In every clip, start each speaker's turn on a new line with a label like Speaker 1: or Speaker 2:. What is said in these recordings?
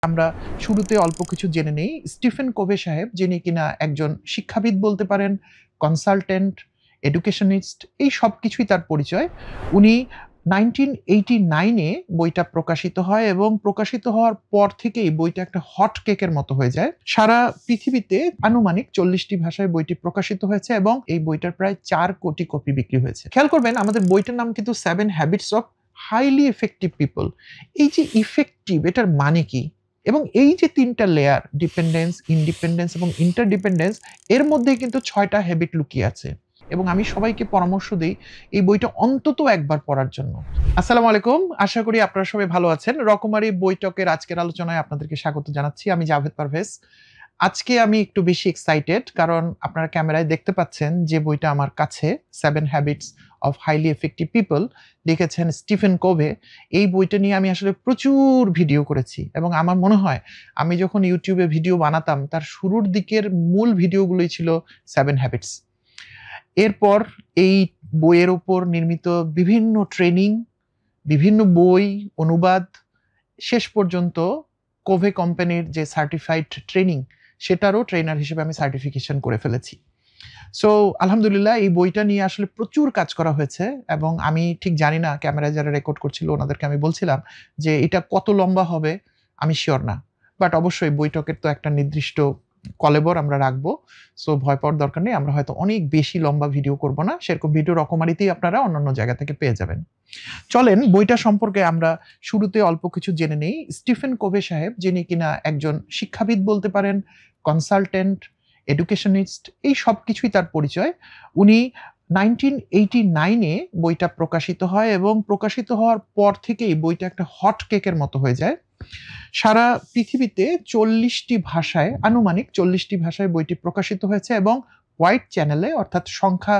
Speaker 1: আমরা শুরুতে অল্প কিছু জেনে নেই স্টিফেন কোভে সাহেব, যিনি কিনা একজন শিক্ষাবিদ বলতে পারেন, কনসালটেন্ট, এডুকেশনিস্ট, এই সব কিছুই তার পরিচয়। উনি 1989-এ বইটা প্রকাশিত হয় এবং প্রকাশিত হওয়ার পর থেকেই বইটা একটা হট কেকের মতো হয়ে যায়। সারা পৃথিবীতে আনুমানিক 40টি ভাষায় বইটি প্রকাশিত হয়েছে এবং এই বইটার প্রায় 4 কোটি কপি বিক্রি হয়েছে। খেয়াল করবেন, আমাদের বইটার নাম কিন্তু 7 habits of highly effective people. এই যে ইফেক্টিভ, এটার মানে কি? এবং এই যে 3টা লেয়ার, ডিপেন্ডেন্স, ইন্ডিপেন্ডেন্স এবং ইন্টারডিপেন্ডেন্স, এর মধ্যে কিন্তু 6টা হ্যাবিট লুকিয়ে আছে এবং আমি সবাইকে পরামর্শ দিই এই বইটা অন্তত একবার পড়ার জন্য। আসসালামু আলাইকুম, আশা করি আপনারা সবাই ভালো আছেন। রকমারি বৈঠকের আজকের আলোচনায় আপনাদেরকে স্বাগত জানাচ্ছি। আমি জাভেদ পারভেজ। আজকে আমি একটু বেশি এক্সাইটেড, কারণ আপনারা ক্যামেরায় দেখতে পাচ্ছেন যে বইটা আমার কাছে, 7 habits of highly effective people, লিখেছেন স্টিফেন কোভে। এই বইটা নিয়ে আমি আসলে প্রচুর ভিডিও করেছি এবং আমার মনে হয় আমি যখন ইউটিউবে ভিডিও বানাতাম তার শুরুর দিকের মূল ভিডিওগুলোই ছিল 7 হ্যাবিটস। এরপর এই বইয়ের উপর নির্মিত বিভিন্ন ট্রেনিং, বিভিন্ন বই, অনুবাদ, শেষ পর্যন্ত কোভে কোম্পানির যে সার্টিফাইড ট্রেনিং, সেটারও ট্রেনার হিসেবে আমি সার্টিফিকেশন করে ফেলেছি। সো আলহামদুলিল্লাহ, এই বইটা নিয়ে আসলে প্রচুর কাজ করা হয়েছে এবং আমি ঠিক জানি না, ক্যামেরায় যারা রেকর্ড করছিল ওনাদেরকে আমি বলছিলাম যে এটা কত লম্বা হবে আমি শিওর না, বাট অবশ্যই বইটকের তো একটা নির্দিষ্ট কলেবর আমরা রাখবো। সো ভয় পাওয়ার দরকার নেই, আমরা হয়তো অনেক বেশি লম্বা ভিডিও করব না, সেরকম ভিডিও রকমারিতেই আপনারা অন্যান্য জায়গা থেকে পেয়ে যাবেন। চলেন বইটা সম্পর্কে আমরা শুরুতে অল্প কিছু জেনে নেই। স্টিফেন কোভে সাহেব, যিনি কিনা একজন শিক্ষাবিদ বলতে পারেন, কনসালটেন্ট, এডুকেশনিস্ট, এই সব কিছুই তার পরিচয়। উনি 1989-এ বইটা প্রকাশিত হয় এবং প্রকাশিত হওয়ার পর থেকেই বইটা একটা হট কেকের মতো হয়ে যায়। সারা পৃথিবীতে 40টি ভাষায়, আনুমানিক 40টি ভাষায় বইটি প্রকাশিত হয়েছে এবং হোয়াইট চ্যানেলে, অর্থাৎ সংখ্যা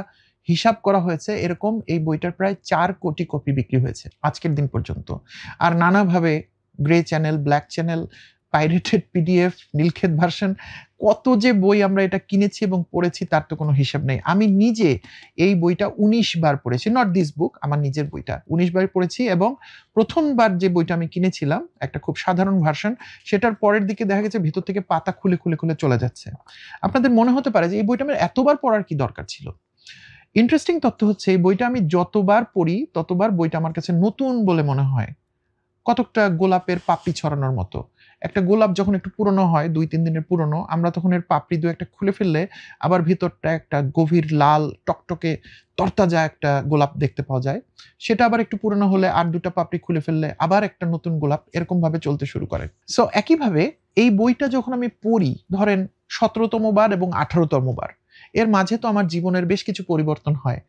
Speaker 1: হিসাব করা হয়েছে এরকম, এই বইটার প্রায় 4 কোটি কপি বিক্রি হয়েছে আজকের দিন পর্যন্ত। আর নানাভাবে grey channel, black channel, pirated PDF, Nilkhet version, কত যে বই আমরা এটা কিনেছি এবং পড়েছি তার তো কোনো হিসাব নেই। আমি নিজে এই বইটা 19 বার পড়েছি, নট দিস বুক, আমার নিজের বইটা 19 বার পড়েছি এবং প্রথমবার যে বইটা আমি কিনেছিলাম একটা খুব সাধারণ ভার্সন, সেটার পরের দিকে দেখা গেছে ভিতর থেকে পাতা খুলে খুলে খুলে চলে যাচ্ছে। আপনাদের মনে হতে পারে যে এই বইটা আমার এতবার পড়ার কি দরকার ছিল। ইন্টারেস্টিং তথ্য হচ্ছে, এই বইটা আমি যতবার পড়ি ততবার বইটা আমার কাছে নতুন বলে মনে হয়। কতকটা গোলাপের পাপড়ি ছড়ানোর মতো। একটা গোলাপ যখন একটু পুরনো হয়, 2-3 দিনের পুরনো, আমরা তখন এর পাপড়ি 2-একটা খুলে ফেললে আবার ভিতরটা একটা গভীর লাল টকটকে তরতাজা একটা গোলাপ দেখতে পাওয়া যায়। সেটা আবার একটু পুরনো হলে আর 2টা পাপড়ি খুলে ফেললে আবার একটা নতুন গোলাপ, এরকম ভাবে চলতে শুরু করে। সো একইভাবে এই বইটা যখন আমি পড়ি, ধরেন 17তম বার এবং 18তম বার, এর মাঝে তো আমার জীবনের বেশ কিছু পরিবর্তন হয়।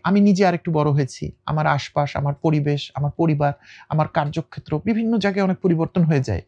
Speaker 1: আমি নিজে আরেকটু বড় হয়েছি। আমার আশপাশ, আমার পরিবেশ, আমার পরিবার, আমার কার্যক্ষেত্র, বিভিন্ন জায়গায় অনেক পরিবর্তন হয়ে যায়।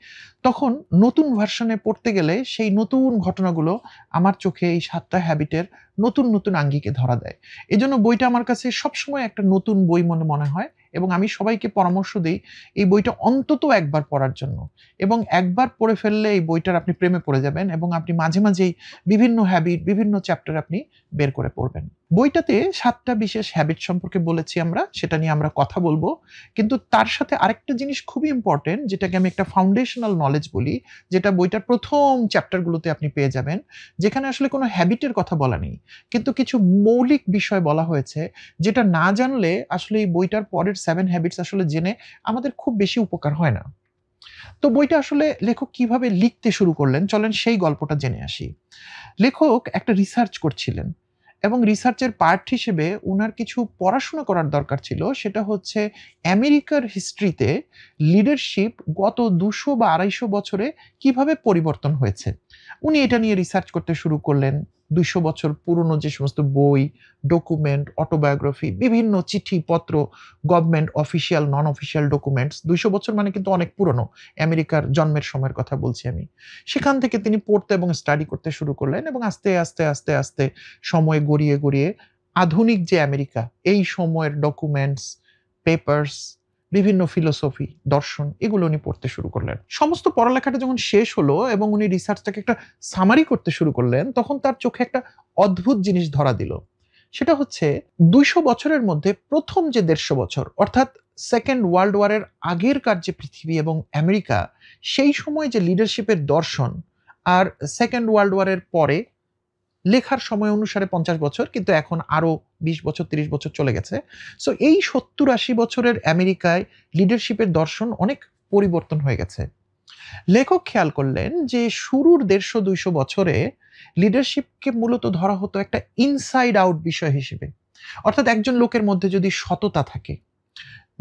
Speaker 1: তখন নতুন ভার্সনে পড়তে গেলে সেই নতুন ঘটনাগুলো আমার চোখে এই 7টা হ্যাবিটের নতুন নতুন আঙ্গিকে ধরা দেয়। এজন্য বইটা আমার কাছে সবসময় একটা নতুন বই মনে হয় এবং আমি সবাইকে পরামর্শ দিই এই বইটা অন্তত একবার পড়ার জন্য। এবং একবার পড়ে ফেললে এই বইটার আপনি প্রেমে পড়ে যাবেন এবং আপনি মাঝে মাঝেই বিভিন্ন হ্যাবিট, বিভিন্ন চ্যাপ্টার আপনি বের করে পড়বেন। বইটাতে 7টা বিশেষ হ্যাবিট সম্পর্কে বলেছি আমরা, সেটা নিয়ে আমরা কথা বলবো। কিন্তু তার সাথে আরেকটা জিনিস খুবই ইম্পর্টেন্ট, যেটাকে আমি একটা ফাউন্ডেশনাল নলেজ বলি, যেটা বইটার প্রথম চ্যাপ্টারগুলোতে আপনি পেয়ে যাবেন, যেখানে আসলে কোনো হ্যাবিটের কথা বলা নেই, কিন্তু কিছু মৌলিক বিষয় বলা হয়েছে, যেটা না জানলে আসলে এই বইটার পরের 7 হ্যাবিটস আসলে জেনে আমাদের খুব বেশি উপকার হয় না। তো বইটা আসলে লেখক কিভাবে লিখতে শুরু করলেন, চলেন সেই গল্পটা জেনে আসি। লেখক একটা রিসার্চ করছিলেন এবং রিসার্চের পার্ট হিসেবে উনার কিছু পড়াশোনা করার দরকার ছিল। সেটা হচ্ছে আমেরিকার হিস্ট্রিতে লিডারশিপ গত 200 বা 250 বছরে কিভাবে পরিবর্তন হয়েছে। উনি এটা নিয়ে রিসার্চ করতে শুরু করলেন। 200 বছর পুরনো যে সমস্ত বই, ডকুমেন্ট, অটোবায়োগ্রাফি, বিভিন্ন চিঠিপত্র, government official, non official documents, 200 বছর মানে কিন্তু অনেক পুরনো, আমেরিকার জন্মের সময়ের কথা বলছি আমি। সেখান থেকে তিনি পড়তে এবং স্টাডি করতে শুরু করলেন এবং আস্তে আস্তে আস্তে আস্তে সময় গড়িয়ে গড়িয়ে আধুনিক যে আমেরিকা, এই সময়ের ডকুমেন্টস, পেপার্স, বিভিন্ন ফিলোসফি, দর্শন, এগুলো উনি পড়তে শুরু করলেন। সমস্ত পড়ালেখাটা যখন শেষ হলো এবং উনি রিসার্চটাকে একটা সামারি করতে শুরু করলেন, তখন তার চোখে একটা অদ্ভুত জিনিস ধরা দিল। সেটা হচ্ছে ২০০ বছরের মধ্যে প্রথম যে ১৫০ বছর, অর্থাৎ সেকেন্ড ওয়ার্ল্ড ওয়ারের আগেরকার যে পৃথিবী এবং আমেরিকা, সেই সময় যে লিডারশিপের দর্শন, আর সেকেন্ড ওয়ার্ল্ড ওয়ারের পরে, লেখার সময় অনুসারে ৫০ বছর, কিন্তু এখন আরো ২০ বছর ৩০ বছর চলে গেছে। সো এই ৭০-৮০ বছরের আমেরিকায় লিডারশিপের দর্শন অনেক পরিবর্তন হয়ে গেছে। লেখক খেয়াল করলেন যে শুরুর ১৫০-২০০ বছরে লিডারশিপকে মূলত ধরা হতো একটা ইনসাইড আউট বিষয় হিসেবে। অর্থাৎ একজন লোকের মধ্যে যদি সততা থাকে,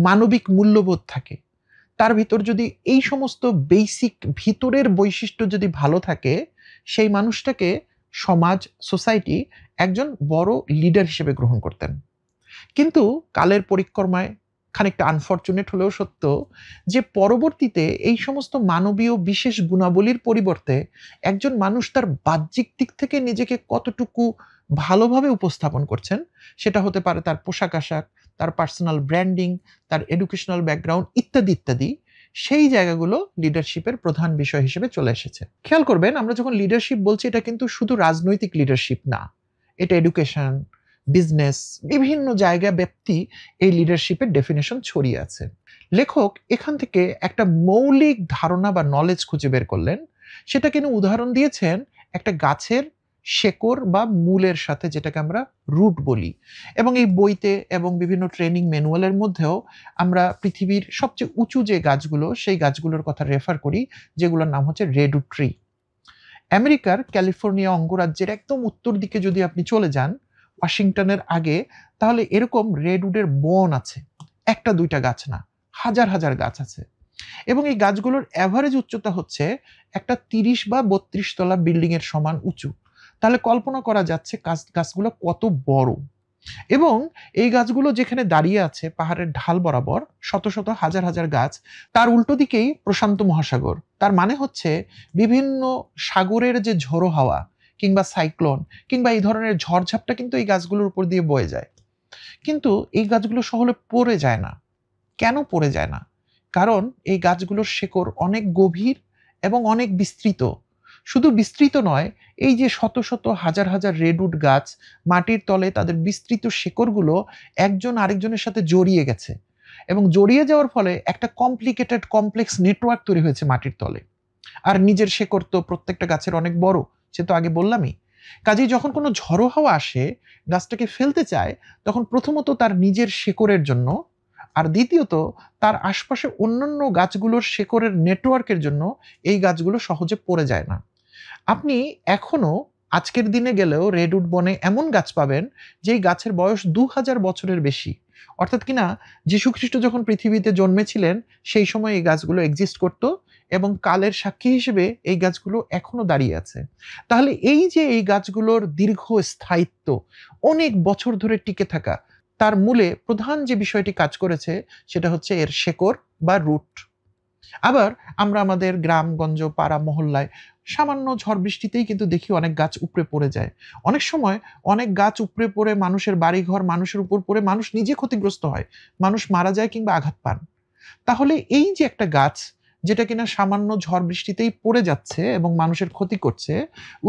Speaker 1: মানবিক মূল্যবোধ থাকে, তার ভিতর যদি এই সমস্ত বেসিক ভিতরের বৈশিষ্ট্য যদি ভালো থাকে, সেই মানুষটাকে সমাজ, সোসাইটি একজন বড় লিডার হিসেবে গ্রহণ করতেন। কিন্তু কালের পরিক্রমায় খানিকটা আনফরচুনেট হলেও সত্য যে পরবর্তীতে এই সমস্ত মানবীয় বিশেষ গুণাবলীর পরিবর্তে একজন মানুষ তার বাহ্যিক দিক থেকে নিজেকে কতটুকু ভালোভাবে উপস্থাপন করছেন, সেটা হতে পারে তার পোশাক আশাক, তার পার্সোনাল ব্র্যান্ডিং, তার এডুকেশনাল ব্যাকগ্রাউন্ড ইত্যাদি ইত্যাদি, সেই জায়গাগুলো লিডারশিপের প্রধান বিষয় হিসেবে চলে এসেছে। খেয়াল করবেন, আমরা যখন লিডারশিপ বলছি, এটা কিন্তু শুধু রাজনৈতিক লিডারশিপ না, এটা এডুকেশন, বিজনেস, বিভিন্ন জায়গা ব্যাপ্তি এই লিডারশিপের ডেফিনেশন ছড়িয়ে আছে। লেখক এখান থেকে একটা মৌলিক ধারণা বা নলেজ খুঁজে বের করলেন। সেটা কিন্তু উদাহরণ দিয়েছেন একটা গাছের শেকড় বা মূলের সাথে, যেটাকে আমরা রুট বলি। এবং এই বইতে এবং বিভিন্ন ট্রেনিং ম্যানুয়ালের মধ্যেও আমরা পৃথিবীর সবচেয়ে উঁচু যে গাছগুলো, সেই গাছগুলোর কথা রেফার করি, যেগুলোর নাম হচ্ছে রেডউড ট্রি। আমেরিকার ক্যালিফোর্নিয়া অঙ্গরাজ্যের একদম উত্তর দিকে যদি আপনি চলে যান, ওয়াশিংটনের আগে, তাহলে এরকম রেডউডের বন আছে। একটা দুইটা গাছ না, হাজার হাজার গাছ আছে। এবং এই গাছগুলোর অ্যাভারেজ উচ্চতা হচ্ছে একটা ৩০ বা ৩২ তলা বিল্ডিং এর সমান উঁচু। তাহলে কল্পনা করা যাচ্ছে গাছগুলো কত বড়। এবং এই গাছগুলো যেখানে দাঁড়িয়ে আছে পাহাড়ের ঢাল বরাবর, শত শত হাজার হাজার গাছ, তার উল্টো দিকেই প্রশান্ত মহাসাগর। তার মানে হচ্ছে বিভিন্ন সাগরের যে ঝোড়ো হাওয়া কিংবা সাইক্লোন কিংবা এই ধরনের ঝড়ঝাপটা কিন্তু এই গাছগুলোর উপর দিয়ে বয়ে যায়। কিন্তু এই গাছগুলো সহজে পড়ে যায় না। কেন পড়ে যায় না? কারণ এই গাছগুলোর শেকড় অনেক গভীর এবং অনেক বিস্তৃত। শুধু বিস্তৃত নয়, এই যে শত শত হাজার হাজার রেডউড গাছ, মাটির তলে তাদের বিস্তৃত শেকড়গুলো একজন আরেকজনের সাথে জড়িয়ে গেছে। এবং জড়িয়ে যাওয়ার ফলে একটা কমপ্লিকেটেড কমপ্লেক্স নেটওয়ার্ক তৈরি হয়েছে মাটির তলে। আর নিজের শেকড় তো প্রত্যেকটা গাছের অনেক বড়, সে তো আগে বললামই। কাজেই যখন কোনো ঝড়ো হাওয়া আসে, গাছটাকে ফেলতে চায়, তখন প্রথমত তার নিজের শেকড়ের জন্য, আর দ্বিতীয়ত তার আশপাশে অন্যান্য গাছগুলোর শেকড়ের নেটওয়ার্কের জন্য এই গাছগুলো সহজে পড়ে যায় না। আপনি এখনো আজকের দিনে গেলেও রেডউড বনে এমন গাছ পাবেন যেই গাছের বয়স ২০০০ বছরের বেশি। অর্থাৎ কিনা যীশুখ্রিস্ট যখন পৃথিবীতে জন্মেছিলেন, সেই সময় এই গাছগুলো এক্সিস্ট করত এবং কালের সাক্ষী হিসেবে এই গাছগুলো এখনো দাঁড়িয়ে আছে। তাহলে এই যে এই গাছগুলোর দীর্ঘ স্থায়িত্ব, অনেক বছর ধরে টিকে থাকা, তার মূলে প্রধান যে বিষয়টি কাজ করেছে সেটা হচ্ছে এর শেকড় বা রুট। আবার আমরা আমাদের গ্রামগঞ্জ, পাড়া মহল্লায় সামান্য ঝড় বৃষ্টিতেই কিন্তু দেখি অনেক গাছ উপড়ে পড়ে যায়। অনেক সময় অনেক গাছ উপড়ে পড়ে মানুষের বাড়িঘর, মানুষের উপর পড়ে মানুষ নিজে ক্ষতিগ্রস্ত হয়, মানুষ মারা যায় কিংবা আঘাত পান। তাহলে এই যে একটা গাছ যেটা কিনা সামান্য ঝড় বৃষ্টিতেই পড়ে যাচ্ছে এবং মানুষের ক্ষতি করছে,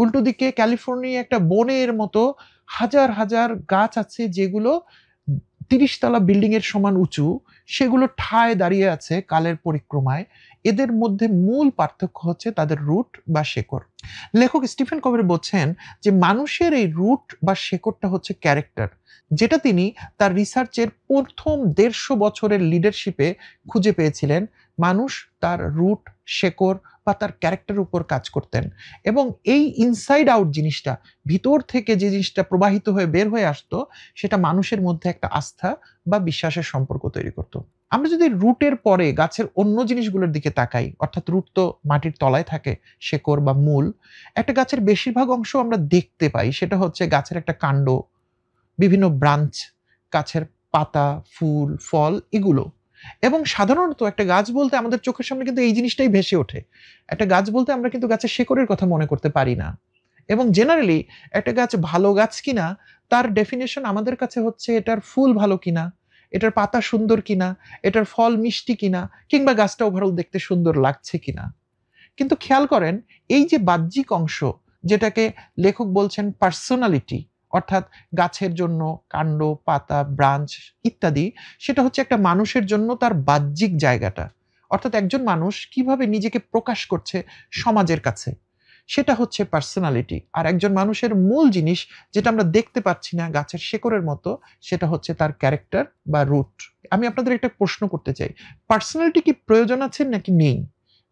Speaker 1: উল্টো দিকে ক্যালিফোর্নিয়া একটা বনের মতো হাজার হাজার গাছ আছে যেগুলো ৩০ তলা বিল্ডিং এর সমান উঁচু, সেগুলো ঠায় দাঁড়িয়ে আছে কালের পরিক্রমায়। এদের মধ্যে মূল পার্থক্য হচ্ছে তাদের রুট বা শেকড়। লেখক স্টিফেন কভের বলছেন যে মানুষের এই রুট বা শেকড়টা হচ্ছে ক্যারেক্টার, যেটা তিনি তার রিসার্চের প্রথম ১৫০ বছরের লিডারশিপে খুঁজে পেয়েছিলেন। মানুষ তার রুট, শেকড় বা তার ক্যারেক্টারের উপর কাজ করতেন এবং এই ইনসাইড আউট জিনিসটা, ভিতর থেকে যে জিনিসটা প্রবাহিত হয়ে বের হয়ে আসতো, সেটা মানুষের মধ্যে একটা আস্থা বা বিশ্বাসের সম্পর্ক তৈরি করত। আমরা যদি রুটের পরে গাছের অন্য জিনিসগুলোর দিকে তাকাই, অর্থাৎ রুট তো মাটির তলায় থাকে, শেকড় বা মূল। একটা গাছের বেশিরভাগ অংশ আমরা দেখতে পাই, সেটা হচ্ছে গাছের একটা কাণ্ড, বিভিন্ন ব্রাঞ্চ, গাছের পাতা, ফুল, ফল, এগুলো। এবং সাধারণত একটা গাছ বলতে আমাদের চোখের সামনে কিন্তু এই জিনিসটাই ভেসে ওঠে। একটা গাছ বলতে আমরা কিন্তু গাছের শেকড়ের কথা মনে করতে পারি না। এবং জেনারেলি একটা গাছ ভালো গাছ কিনা তার ডেফিনেশন আমাদের কাছে হচ্ছে এটার ফুল ভালো কিনা, এটার পাতা সুন্দর কিনা, এটার ফল মিষ্টি কিনা, কিংবা গাছটা ওভারঅল দেখতে সুন্দর লাগছে কিনা। কিন্তু খেয়াল করেন, এই যে বাহ্যিক অংশ, যেটাকে লেখক বলছেন পার্সোনালিটি, অর্থাৎ গাছের জন্য কাণ্ড, পাতা, ব্রাঞ্চ ইত্যাদি, সেটা হচ্ছে একটা মানুষের জন্য তার বাহ্যিক জায়গাটা। অর্থাৎ একজন মানুষ কিভাবে নিজেকে প্রকাশ করছে সমাজের কাছে, সেটা হচ্ছে পার্সোনালিটি। আর একজন মানুষের মূল জিনিস, যেটা আমরা দেখতে পাচ্ছি না গাছের শেকড়ের মতো, সেটা হচ্ছে তার ক্যারেক্টার বা রুট। আমি আপনাদের একটা প্রশ্ন করতে চাই, পার্সোনালিটি কি প্রয়োজন আছে নাকি নেই?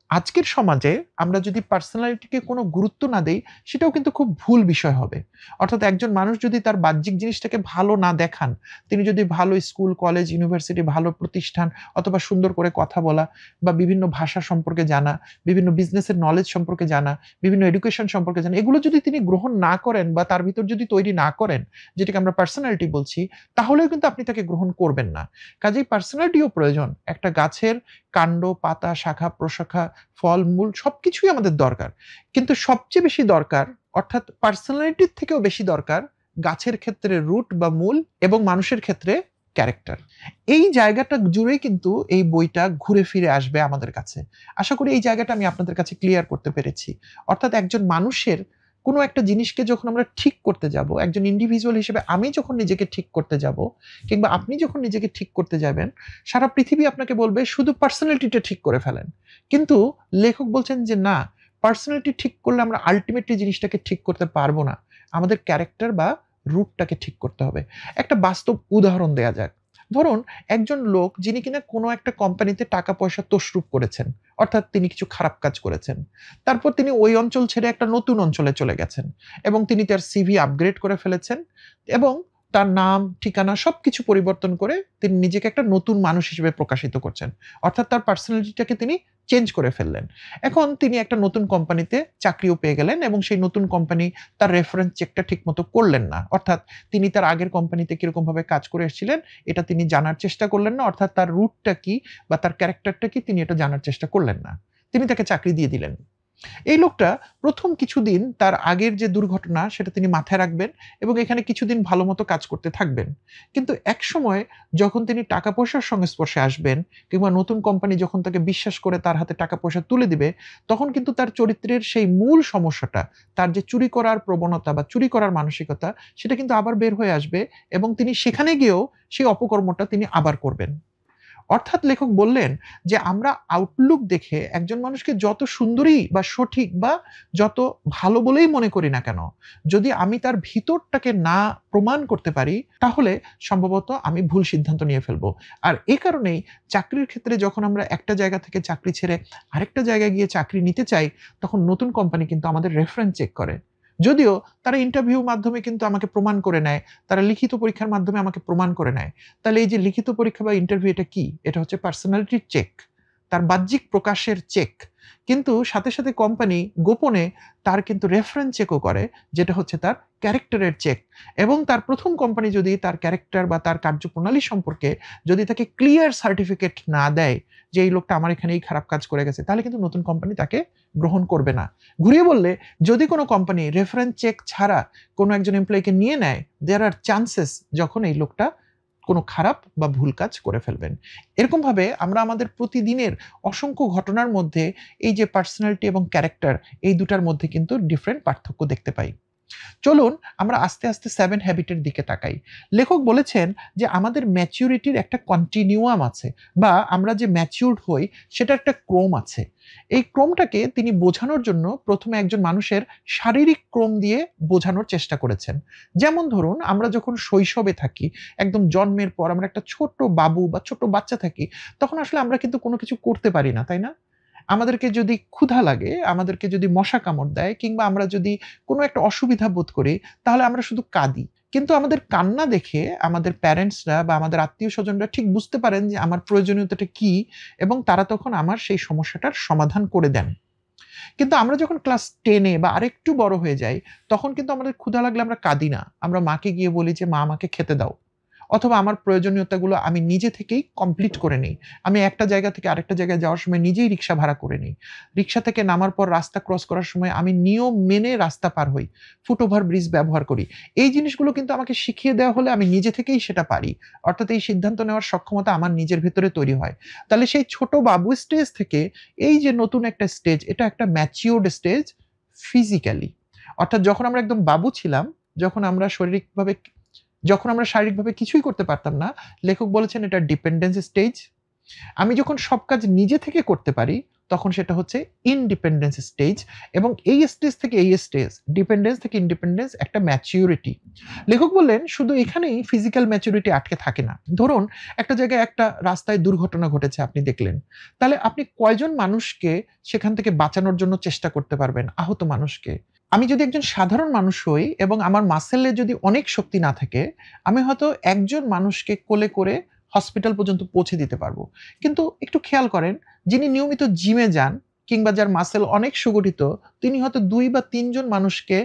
Speaker 1: আজকের সমাজে আমরা যদি পার্সোনালিটিকে কোনো গুরুত্ব না দেই, সেটাও কিন্তু খুব ভুল বিষয় হবে। অর্থাৎ একজন মানুষ যদি তার বাহ্যিক জিনিসটাকে ভালো না দেখান, তিনি যদি ভালো স্কুল, কলেজ, ইউনিভার্সিটি, ভালো প্রতিষ্ঠান অথবা সুন্দর করে কথা বলা বা বিভিন্ন ভাষা সম্পর্কে জানা, বিভিন্ন বিজনেসের নলেজ সম্পর্কে জানা, বিভিন্ন এডুকেশন সম্পর্কে জানা, এগুলো যদি তিনি গ্রহণ না করেন বা তার ভিতর যদি তৈরি না করেন, যেটাকে আমরা পার্সোনালিটি বলছি, তাহলেও কিন্তু আপনি তাকে গ্রহণ করবেন না। কাজেই পার্সোনালিটিও প্রয়োজন। একটা গাছের কাণ্ড, পাতা, শাখা, প্রশাখা, ফল, মূল সবকিছুই আমাদের দরকার। কিন্তু সবচেয়ে বেশি দরকার, অর্থাৎ পার্সোনালিটির থেকেও বেশি দরকার গাছের ক্ষেত্রে রুট বা মূল, এবং মানুষের ক্ষেত্রে ক্যারেক্টার। এই জায়গাটা জুড়েই কিন্তু এই বইটা ঘুরে ফিরে আসবে আমাদের কাছে। আশা করি এই জায়গাটা আমি আপনাদের কাছে ক্লিয়ার করতে পেরেছি। অর্থাৎ একজন মানুষের কোনো একটা জিনিসকে যখন আমরা ঠিক করতে যাব, একজন ইন্ডিভিজুয়াল হিসেবে আমি যখন নিজেকে ঠিক করতে যাব, কিংবা আপনি যখন নিজেকে ঠিক করতে যাবেন, সারা পৃথিবী আপনাকে বলবে শুধু পার্সোনালিটিটা ঠিক করে ফেলেন। কিন্তু লেখক বলছেন যে না, পার্সোনালিটি ঠিক করলে আমরা আল্টিমেটলি জিনিসটাকে ঠিক করতে পারবো না। আমাদের ক্যারেক্টার বা রুটটাকে ঠিক করতে হবে। একটা বাস্তব উদাহরণ দেয়া যাক। ধরুন একজন লোক যিনি কিনা কোনো একটা কোম্পানিতে টাকা পয়সা তছরূপ করেছেন, অর্থাৎ তিনি কিছু খারাপ কাজ করেছেন। তারপর তিনি ওই অঞ্চল ছেড়ে একটা নতুন অঞ্চলে চলে গেছেন এবং তিনি তার সিভি আপগ্রেড করে ফেলেছেন এবং তার নাম, ঠিকানা সবকিছু পরিবর্তন করে তিনি নিজেকে একটা নতুন মানুষ হিসেবে প্রকাশিত করছেন। অর্থাৎ তার পার্সোনালিটিটাকে তিনি চেঞ্জ করে ফেললেন। এখন তিনি একটা নতুন কোম্পানিতে চাকরিও পেয়ে গেলেন এবং সেই নতুন কোম্পানি তার রেফারেন্স চেকটা ঠিকমতো করলেন না। অর্থাৎ তিনি তার আগের কোম্পানিতে কিরকমভাবে কাজ করে এসেছিলেন এটা তিনি জানার চেষ্টা করলেন না। অর্থাৎ তার রুটটা কি বা তার ক্যারেক্টারটা কি তিনি এটা জানার চেষ্টা করলেন না। তিনি তাকে চাকরি দিয়ে দিলেন। এই লোকটা প্রথম কিছুদিন তার আগের যে দুর্ঘটনা সেটা তিনি মাথায় রাখবেন এবং এখানে কিছুদিন ভালো মতো কাজ করতে থাকবেন। কিন্তু একসময় যখন তিনি টাকা পয়সার সংস্পর্শে আসবেন কিংবা নতুন কোম্পানি যখন তাকে বিশ্বাস করে তার হাতে টাকা পয়সা তুলে দিবে, তখন কিন্তু তার চরিত্রের সেই মূল সমস্যাটা, তার যে চুরি করার প্রবণতা বা চুরি করার মানসিকতা, সেটা কিন্তু আবার বের হয়ে আসবে এবং তিনি সেখানে গিয়েও সেই অপকর্মটা তিনি আবার করবেন। অর্থাৎ লেখক বললেন যে আমরা আউটলুক দেখে একজন মানুষকে যত সুন্দরী বা সঠিক বা যত ভালো বলেই মনে করি না কেন, যদি আমি তার ভিতরটাকে না প্রমাণ করতে পারি, তাহলে সম্ভবত আমি ভুল সিদ্ধান্ত নিয়ে ফেলবো। আর এই কারণেই চাকরির ক্ষেত্রে যখন আমরা একটা জায়গা থেকে চাকরি ছেড়ে আরেকটা জায়গায় গিয়ে চাকরি নিতে চাই, তখন নতুন কোম্পানি কিন্তু আমাদের রেফারেন্স চেক করে। যদিও তারা ইন্টারভিউর মাধ্যমে কিন্তু আমাকে প্রমাণ করে নেয়, তারা লিখিত পরীক্ষার মাধ্যমে আমাকে প্রমাণ করে নেয়। তাহলে এই যে লিখিত পরীক্ষা বা ইন্টারভিউ, এটা কি? এটা হচ্ছে পার্সোনালিটির চেক, তার বাহ্যিক প্রকাশের চেক। কিন্তু সাথে, সাথে কোম্পানি গোপনে তার কিন্তু রেফারেন্স চেকও করে, যেটা হচ্ছে তার ক্যারেক্টারের চেক। এবং তার ১ম কোম্পানি যদি তার ক্যারেক্টার বা তার কার্যপ্রণালী সম্পর্কে যদি তাকে ক্লিয়ার সার্টিফিকেট না দেয় যে এই লোকটা আমার এখানে এই খারাপ কাজ করে গেছে, তাহলে কিন্তু নতুন কোম্পানি তাকে গ্রহণ করবে না। ঘুরিয়ে বললে, যদি কোনো কোম্পানি রেফারেন্স চেক ছাড়া কোনো একজন এমপ্লয়িকে নিয়ে নেয়, দেয়ার আর চান্সেস যখন এই লোকটা কোনো খারাপ বা ভুল কাজ করে ফেলবেন। এরকমভাবে আমরা আমাদের প্রতিদিনের অসংখ্য ঘটনার মধ্যে এই যে পার্সোনালিটি এবং ক্যারেক্টার, এই দুটার মধ্যে কিন্তু ডিফারেন্ট পার্থক্য দেখতে পাই। চলুন আমরা আস্তে, আস্তে 7 হ্যাবিটের দিকে তাকাই। লেখক বলেছেন যে আমাদের ম্যাচুরিটির একটা কন্টিনিউয়াম আছে বা আমরা যে ম্যাচিউরড হই সেটার একটা ক্রম আছে। এই ক্রমটাকে তিনি বোঝানোর জন্য ১ম এ একজন মানুষের শারীরিক ক্রম দিয়ে বোঝানোর চেষ্টা করেছেন। যেমন ধরুন আমরা যখন শৈশবে থাকি, একদম জন্মের পর আমরা একটা ছোট্ট বাবু বা ছোট্ট বাচ্চা থাকি, তখন আসলে আমরা কিন্তু কোনো কিছু করতে পারি না, তাই না? আমাদেরকে যদি ক্ষুধা লাগে, আমাদেরকে যদি মশা কামড় দেয় কিংবা আমরা যদি কোনো একটা অসুবিধা বোধ করি, তাহলে আমরা শুধু কাঁদি। কিন্তু আমাদের কান্না দেখে আমাদের প্যারেন্টসরা বা আমাদের আত্মীয়স্বজনরা ঠিক বুঝতে পারেন যে আমার প্রয়োজনীয়তাটা কি এবং তারা তখন আমার সেই সমস্যাটার সমাধান করে দেন। কিন্তু আমরা যখন ক্লাস 10 এ বা আরেকটু বড় হয়ে যাই, তখন কিন্তু আমাদের ক্ষুধা লাগলে আমরা কাঁদি না। আমরা মাকে গিয়ে বলি যে, "মা আমাকে খেতে দাও।" অথবা আমার প্রয়োজনীয়তাগুলো আমি নিজে থেকেই কমপ্লিট করে নেই। আমি একটা জায়গা থেকে আরেকটা জায়গায় যাওয়ার সময় নিজেই রিক্সা ভাড়া করে নেই। রিক্সা থেকে নামার পর রাস্তা ক্রস করার সময় আমি নিয়ম মেনে রাস্তা পার হই। ফুটওভার ব্রিজ ব্যবহার করি। এই জিনিসগুলো কিন্তু আমাকে শিখিয়ে দেওয়া হলে আমি নিজে থেকেই সেটা পারি। অর্থাৎ এই সিদ্ধান্ত নেওয়ার সক্ষমতা আমার নিজের ভেতরে তৈরি হয়। তাহলে সেই ছোট বাবু স্টেজ থেকে এই যে নতুন একটা স্টেজ, এটা একটা ম্যাচিউরড স্টেজ ফিজিক্যালি। অর্থাৎ যখন আমরা একদম বাবু ছিলাম, যখন আমরা শারীরিকভাবে কিছুই করতে পারতাম না, লেখক বলেছেন এটা ডিপেন্ডেন্স স্টেজ। আমি যখন সব কাজ নিজে থেকে করতে পারি, তখন সেটা হচ্ছে ইনডিপেন্ডেন্স স্টেজ। এবং এই স্টেজ থেকে এই স্টেজ, ডিপেন্ডেন্স থেকে ইন্ডিপেন্ডেন্স, একটা ম্যাচিউরিটি। লেখক বললেন শুধু এখানেই ফিজিক্যাল ম্যাচুরিটি আটকে থাকে না। ধরুন একটা জায়গায় একটা রাস্তায় দুর্ঘটনা ঘটেছে, আপনি দেখলেন, তাহলে আপনি কয়জন মানুষকে সেখান থেকে বাঁচানোর জন্য চেষ্টা করতে পারবেন, আহত মানুষকে? আমি যদি একজন সাধারণ মানুষ হই এবং আমার মাসেলে যদি অনেক শক্তি না থাকে, আমি হয়তো একজন মানুষকে কোলে করে হসপিটাল পর্যন্ত পৌঁছে দিতে পারবো। কিন্তু একটু খেয়াল করেন, যিনি নিয়মিত জিমে যান কিংবা যার মাসেল অনেক সুগঠিত, তিনি হয়তো ২ বা ৩ জন মানুষকে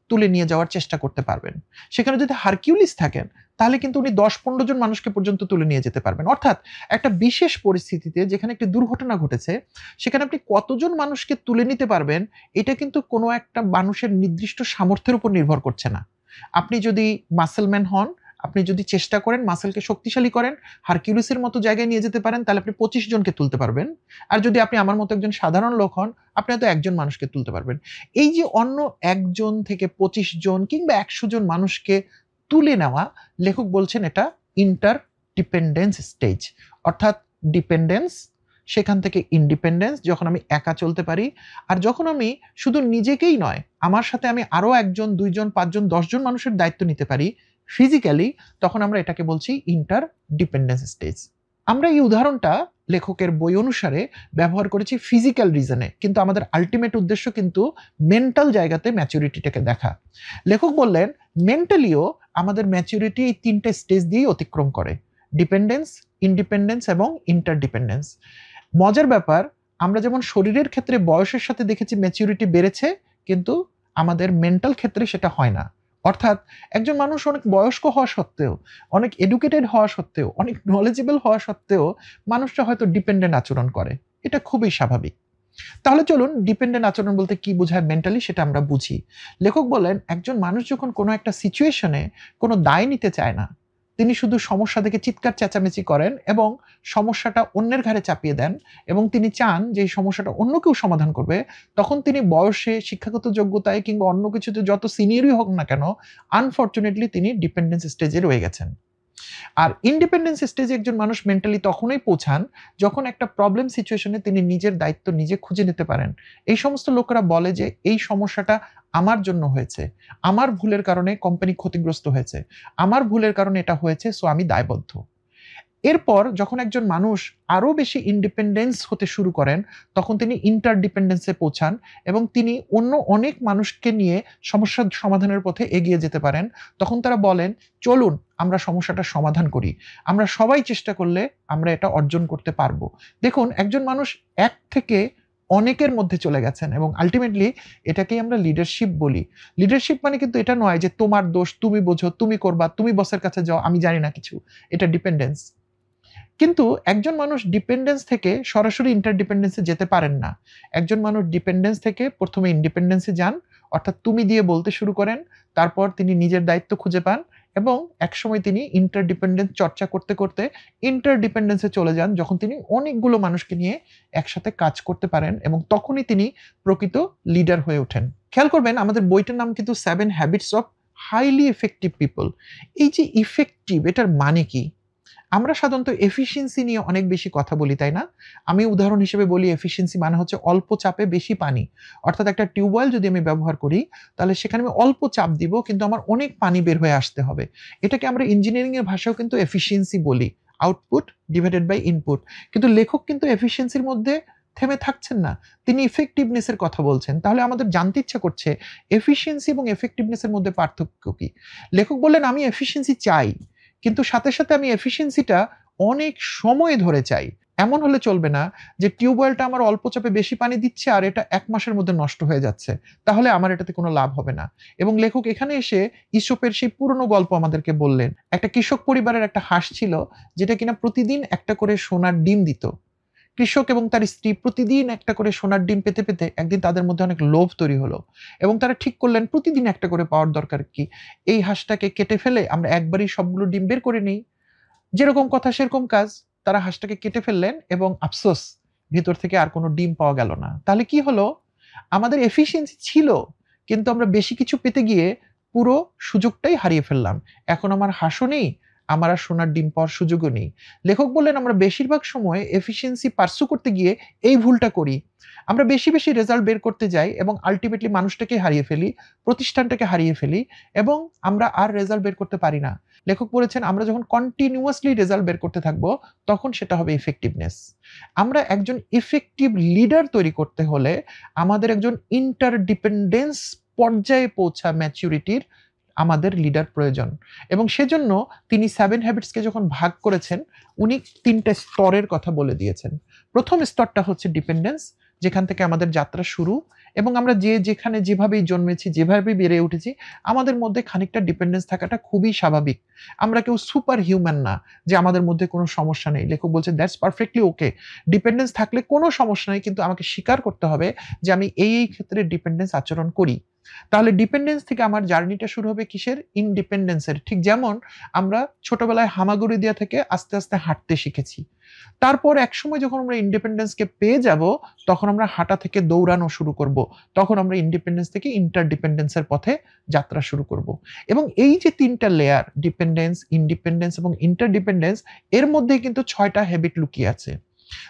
Speaker 1: তুলে নিয়ে যাওয়ার চেষ্টা করতে পারবেন। সেখানে যদি হারকিউলিস থাকেন, তাহলে কিন্তু উনি ১০-১৫ জন মানুষকে পর্যন্ত তুলে নিয়ে যেতে পারবেন। অর্থাৎ একটা বিশেষ পরিস্থিতিতে যেখানে একটি দুর্ঘটনা ঘটেছে, সেখানে আপনি কতজন মানুষকে তুলে নিতে পারবেন, এটা কিন্তু কোনো একটা মানুষের নির্দিষ্ট সামর্থ্যের উপর নির্ভর করছে না। আপনি যদি মাসেলম্যান হন, আপনি যদি চেষ্টা করেন, মাসেলকে শক্তিশালী করেন, হারকিউলিসের মতো জায়গায় নিয়ে যেতে পারেন, তাহলে আপনি ২৫ জনকে তুলতে পারবেন। আর যদি আপনি আমার মতো একজন সাধারণ লোক হন, আপনি হয়তো একজন মানুষকে তুলতে পারবেন। এই যে অন্য একজন থেকে ২৫ জন কিংবা ১০০ জন মানুষকে তুলে নেওয়া, লেখক বলছেন এটা ইন্টারডিপেন্ডেন্স স্টেজ। অর্থাৎ ডিপেন্ডেন্স, সেখান থেকে ইন্ডিপেন্ডেন্স, যখন আমি একা চলতে পারি। আর যখন আমি শুধু নিজেকেই নয়, আমার সাথে আমি আরো ১ জন, ২ জন, ৫ জন, ১০ জন মানুষের দায়িত্ব নিতে পারি ফিজিক্যালি, তখন আমরা এটাকে বলছি ইন্টারডিপেন্ডেন্স স্টেজ। আমরা এই উদাহরণটা লেখকের বই অনুসারে ব্যবহার করেছি ফিজিক্যাল রিজনে, কিন্তু আমাদের আল্টিমেট উদ্দেশ্য কিন্তু মেন্টাল জায়গাতে ম্যাচুরিটিটাকে দেখা। লেখক বললেন মেন্টালিও আমাদের ম্যাচুরিটি এই ৩টে স্টেজ দিয়েই অতিক্রম করে: ডিপেন্ডেন্স, ইন্ডিপেন্ডেন্স এবং ইন্টারডিপেন্ডেন্স। মজার ব্যাপার, আমরা যেমন শরীরের ক্ষেত্রে বয়সের সাথে দেখেছি ম্যাচুরিটি বেড়েছে, কিন্তু আমাদের মেন্টাল ক্ষেত্রে সেটা হয় না। অর্থাৎ একজন মানুষ অনেক বয়স্ক হওয়া সত্ত্বেও, অনেক এডুকেটেড হওয়া সত্ত্বেও, অনেক নলেজেবল হওয়া সত্ত্বেও মানুষটা হয়তো ডিপেন্ডেন্ট আচরণ করে। এটা খুবই স্বাভাবিক। তাহলে চলুন ডিপেন্ডেন্ট আচরণ বলতে কি বোঝায় মেন্টালি সেটা আমরা বুঝি। লেখক বলেন একজন মানুষ যখন কোনো একটা সিচুয়েশনে কোনো দায় নিতে চায় না, তিনি শুধু সমস্যা দেখে চিৎকার চেঁচামেচি করেন এবং সমস্যাটা অন্যের ঘাড়ে চাপিয়ে দেন, এবং তিনি চান যে এই সমস্যাটা অন্য কেউ সমাধান করবে, তখন তিনি বয়সে, শিক্ষাগত যোগ্যতায় কিংবা অন্য কিছুতে যত সিনিয়রই হোক না কেন, আনফরচুনেটলি তিনি ডিপেন্ডেন্স স্টেজে রয়ে গেছেন। আর ইন্ডিপেন্ডেন্স স্টেজে একজন মানুষ মেন্টালি তখনই পৌঁছান যখন একটা প্রবলেম সিচুয়েশনে তিনি নিজের দায়িত্ব নিজে খুঁজে নিতে পারেন। এই সমস্ত লোকেরা বলে যে এই সমস্যাটা আমার জন্য হয়েছে, আমার ভুলের কারণে কোম্পানি ক্ষতিগ্রস্ত হয়েছে, আমার ভুলের কারণে এটা হয়েছে, সো আমি দায়বদ্ধ। এরপর যখন একজন মানুষ আরো বেশি ইন্ডিপেন্ডেন্স হতে শুরু করেন, তখন তিনি ইন্টারডিপেন্ডেন্সে পৌঁছান এবং তিনি অন্য অনেক মানুষকে নিয়ে সমস্যার সমাধানের পথে এগিয়ে যেতে পারেন। তখন তারা বলেন, চলুন আমরা সমস্যাটা সমাধান করি, আমরা সবাই চেষ্টা করলে আমরা এটা অর্জন করতে পারবো। দেখুন একজন মানুষ এক থেকে অনেকের মধ্যে চলে গেছেন, এবং আলটিমেটলি এটাকেই আমরা লিডারশিপ বলি। লিডারশিপ মানে কিন্তু এটা নয় যে তোমার দোষ, তুমি বোঝো, তুমি করবা, তুমি বসের কাছে যাও, আমি জানি না কিছু। এটা ডিপেন্ডেন্স। কিন্তু একজন মানুষ ডিপেন্ডেন্স থেকে সরাসরি ইন্টারডিপেন্ডেন্সে যেতে পারেন না। একজন মানুষ ডিপেন্ডেন্স থেকে প্রথমে ইন্ডিপেন্ডেন্সে যান, অর্থাৎ তুমি দিয়ে বলতে শুরু করেন, তারপর তিনি নিজের দায়িত্ব খুঁজে পান এবং একসময় তিনি ইন্টারডিপেন্ডেন্স চর্চা করতে করতে ইন্টারডিপেন্ডেন্সে চলে যান, যখন তিনি অনেকগুলো মানুষকে নিয়ে একসাথে কাজ করতে পারেন, এবং তখনই তিনি প্রকৃত লিডার হয়ে ওঠেন। খেয়াল করবেন আমাদের বইটার নাম কিন্তু 7 habits of highly effective people. এই যে ইফেক্টিভ, এটার মানে কি? আমরা সাধারণত এফিশিয়েন্সি নিয়ে অনেক বেশি কথা বলি, তাই না? আমি উদাহরণ হিসেবে বলি, এফিশিয়েন্সি মানে হচ্ছে অল্প চাপে বেশি পানি। অর্থাৎ একটা টিউবওয়েল যদি আমি ব্যবহার করি, তাহলে সেখানে আমি অল্প চাপ দিব, কিন্তু আমার অনেক পানি বের হয়ে আসতে হবে। এটাকে আমরা ইঞ্জিনিয়ারিং এর ভাষাও কিন্তু এফিশিয়েন্সি বলি, আউটপুট ডিভাইডেড বাই ইনপুট। কিন্তু লেখক কিন্তু এফিশিয়েন্সির মধ্যে থেমে থাকছেন না, তিনি ইফেক্টিভনেস এর কথা বলছেন। তাহলে আমাদের জানতে ইচ্ছা করছে এফিশিয়েন্সি এবং এফেক্টিভনেস এর মধ্যে পার্থক্য কি? লেখক বললেন আমি এফিশিয়েন্সি চাই, কিন্তু সাথে সাথে আমি এফিশিয়েন্সিটা অনেক সময় ধরে চাই। এমন হলে চলবে না যে টিউবওয়েলটা আমার অল্প চাপে বেশি পানি দিচ্ছে আর এটা ১ মাসের মধ্যে নষ্ট হয়ে যাচ্ছে, তাহলে আমার এটাতে কোনো লাভ হবে না। এবং লেখক এখানে এসে ঈশপের সেই পুরনো গল্প আমাদেরকে বললেন। একটা কৃষক পরিবারের একটা হাঁস ছিল, যেটা কিনা প্রতিদিন একটা করে সোনার ডিম দিত। কৃষক এবং তার স্ত্রী প্রতিদিন একটা করে সোনার ডিম পেতে পেতে একদিন তাদের মধ্যে অনেক লোভ তৈরি হলো, এবং তারা ঠিক করলেন প্রতিদিন একটা করে পাওয়ার দরকার কি, এই হাঁসটাকে কেটে ফেলে আমরা একবারই সবগুলো ডিম বের করে নিই। যেরকম কথা সেরকম কাজ, তারা হাঁসটাকে কেটে ফেললেন এবং আফসোস, ভিতর থেকে আর কোনো ডিম পাওয়া গেল না। তাহলে কি হলো? আমাদের এফিশিয়েন্সি ছিল, কিন্তু আমরা বেশি কিছু পেতে গিয়ে পুরো সুযোগটাই হারিয়ে ফেললাম। এখন আমার হাসও নেই, আমার আর সোনার ডিম পাওয়ার সুযোগও নেই। লেখক বললেন আমরা বেশিরভাগ সময় এফিসিয়েন্সি পার্সু করতে গিয়ে এই ভুলটা করি। আমরা বেশি, বেশি রেজাল্ট বের করতে যাই এবং আল্টিমেটলি মানুষটাকে হারিয়ে ফেলি, প্রতিষ্ঠানটাকে হারিয়ে ফেলি এবং আমরা আর রেজাল্ট বের করতে পারি না। লেখক বলেছেন আমরা যখন কন্টিনিউয়াসলি রেজাল্ট বের করতে থাকবো, তখন সেটা হবে ইফেক্টিভনেস। আমরা একজন ইফেক্টিভ লিডার তৈরি করতে হলে আমাদের একজন ইন্টারডিপেন্ডেন্স পর্যায়ে পৌঁছা ম্যাচুরিটির আমাদের লিডার প্রয়োজন। এবং সেজন্য তিনি 7 হ্যাবিটসকে যখন ভাগ করেছেন, উনি ৩টা স্তরের কথা বলে দিয়েছেন। প্রথম স্তরটা হচ্ছে ডিপেন্ডেন্স, যেখান থেকে আমাদের যাত্রা শুরু এবং আমরা যে যেখানে যেভাবেই জন্মেছি, যেভাবে বেড়ে উঠেছি, আমাদের মধ্যে খানিকটা ডিপেন্ডেন্স থাকাটা খুবই স্বাভাবিক। আমরা কেউ সুপার হিউম্যান না যে আমাদের মধ্যে কোনো সমস্যা নেই। লেখক বলছেন দ্যাটস পারফেক্টলি ওকে। ডিপেন্ডেন্স থাকলে কোনো সমস্যা নেই, কিন্তু আমাকে স্বীকার করতে হবে যে আমি এই ক্ষেত্রে ডিপেন্ডেন্স আচরণ করি। তাহলে ডিপেন্ডেন্স থেকে আমার জার্নিটা শুরু হবে কিসের? ইনডিপেন্ডেন্সের। ঠিক যেমন আমরা ছোটবেলায় হামাগুড়ি দেওয়া থেকে আস্তে আস্তে হাঁটতে শিখেছি। তারপর একসময় যখন আমরা ইন্ডিপেন্ডেন্সকে পেয়ে যাব, তখন আমরা হাঁটা থেকে দৌড়ানো শুরু করব। তখন আমরা ইন্ডিপেন্ডেন্স থেকে ইন্টারডিপেন্ডেন্সের পথে যাত্রা শুরু করব। এবং এই যে ৩টা লেয়ার, ডিপেন্ডেন্স, ইন্ডিপেন্ডেন্স এবং ইন্টারডিপেন্ডেন্স, এর মধ্যেই কিন্তু ৬টা হ্যাবিট লুকিয়ে আছে।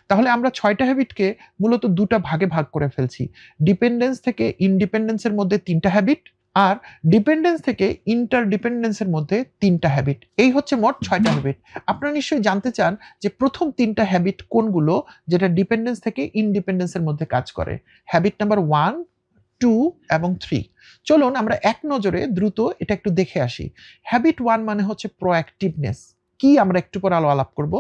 Speaker 1: তাহলে আমরা ৬টা হ্যাবিটকে মূলত ২টা ভাগে ভাগ করে ফেলছি। ডিপেন্ডেন্স থেকে ইন্ডিপেন্ডেন্সের মধ্যে ৩টা হ্যাবিট, আর ডিপেন্ডেন্স থেকে ইন্টারডিপেন্ডেন্সের মধ্যে ৩টা হ্যাবিট। এই হচ্ছে মোট ৬টা হ্যাবিট। আপনারা নিশ্চয়ই জানতে চান যে প্রথম ৩টা হ্যাবিট কোনগুলো, যেটা ডিপেন্ডেন্স থেকে ইন্ডিপেন্ডেন্সের মধ্যে কাজ করে। হ্যাবিট নাম্বার 1, 2 এবং 3। চলুন আমরা এক নজরে দ্রুত এটা একটু দেখে আসি। হ্যাবিট 1 মানে হচ্ছে প্রোঅ্যাক্টিভনেস। কি আমরা একটু পরে আলাপ করব।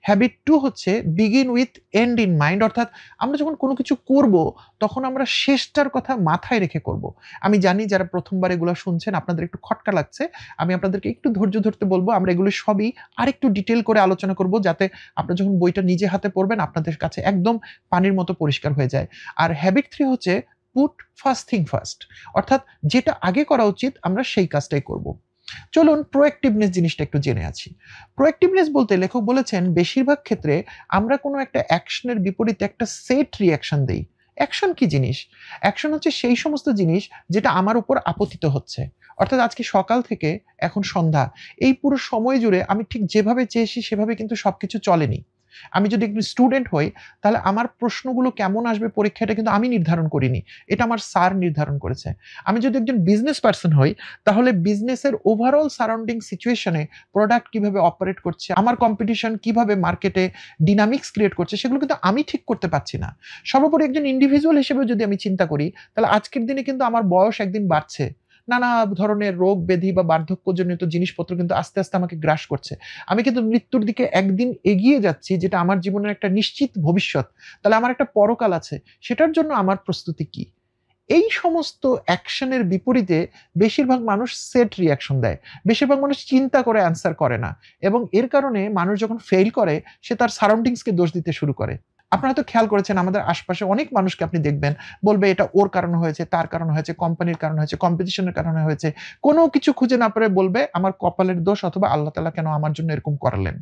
Speaker 1: হ্যাবিট 2 হচ্ছে begin with end in mind, অর্থাৎ আমরা যখন কোনো কিছু করব তখন আমরা শেষটার কথা মাথায় রেখে করব। আমি জানি যারা প্রথমবার এগুলো শুনছেন আপনাদের একটু খটকা লাগছে। আমি আপনাদেরকে একটু ধৈর্য ধরতে বলবো। আমরা এগুলো সবই আরেকটু ডিটেল করে আলোচনা করব, যাতে আপনারা যখন বইটা নিজে হাতে পড়বেন আপনাদের কাছে একদম পানির মতো পরিষ্কার হয়ে যায়। আর হ্যাবিট 3 হচ্ছে পুট ফার্স্ট থিং ফার্স্ট, অর্থাৎ যেটা আগে করা উচিত আমরা সেই কাজটাই করব। চলুন প্রোঅ্যাক্টিভনেস জিনিসটা একটু জেনে আছি। প্রোঅ্যাক্টিভনেস বলতে লেখক বলেছেন বেশিরভাগ ক্ষেত্রে আমরা কোনো একটা অ্যাকশনের বিপরীতে একটা সেট রিঅ্যাকশন দেই। অ্যাকশন কি জিনিস? অ্যাকশন হচ্ছে সেই সমস্ত জিনিস যেটা আমার উপর আপতিত হচ্ছে। অর্থাৎ আজকে সকাল থেকে এখন সন্ধ্যা, এই পুরো সময় জুড়ে আমি ঠিক যেভাবে চেয়েছি সেভাবে কিন্তু সবকিছু চলেনি। আমি যদি একজন স্টুডেন্ট হই, তাহলে আমার প্রশ্নগুলো কেমন আসবে পরীক্ষায় এটা কিন্তু আমি নির্ধারণ করিনি। এটা আমার স্যার নির্ধারণ করেছে। আমি যদি একজন বিজনেস পারসন হই, তাহলে বিজনেসের ওভারঅল সারাউন্ডিং সিচুয়েশনে প্রোডাক্ট কিভাবে অপারেট করছে, আমার কম্পিটিশন কিভাবে মার্কেটে ডিনামিক্স ক্রিয়েট করছে, সেগুলো কিন্তু আমি ঠিক করতে পারছি না। সর্বোপরি একজন ইন্ডিভিজুয়াল হিসেবে যদি আমি চিন্তা করি, তাহলে আজকের দিনে কিন্তু আমার বয়স একদিন বাড়ছে। নানা ধরনের রোগ ব্যাধি বা বার্ধক্যজনিত জিনিসপত্র কিন্তু আস্তে আস্তে আমাকে গ্রাস করছে। আমি কিন্তু মৃত্যুর দিকে একদিন এগিয়ে যাচ্ছি, যেটা আমার জীবনের একটা নিশ্চিত ভবিষ্যৎ। তাহলে আমার একটা পরকাল আছে, সেটার জন্য আমার প্রস্তুতি কি? এই সমস্ত অ্যাকশনের বিপরীতে বেশিরভাগ মানুষ সেট রিঅ্যাকশন দেয়। বেশিরভাগ মানুষ চিন্তা করে অ্যান্সার করে না, এবং এর কারণে মানুষ যখন ফেইল করে সে তার সারাউন্ডিংসকে দোষ দিতে শুরু করে। আপনারা তো খেয়াল করেছেন আমাদের আশপাশে অনেক মানুষকে আপনি দেখবেন, বলবে এটা ওর কারণে হয়েছে, তার কারণে হয়েছে, কোম্পানির কারণে হয়েছে, কম্পিটিশনের কারণে হয়েছে। কোনো কিছু খুঁজে না পেরে বলবে আমার কপালের দোষ, অথবা আল্লাহ তাআলা কেন আমার জন্য এরকম করালেন।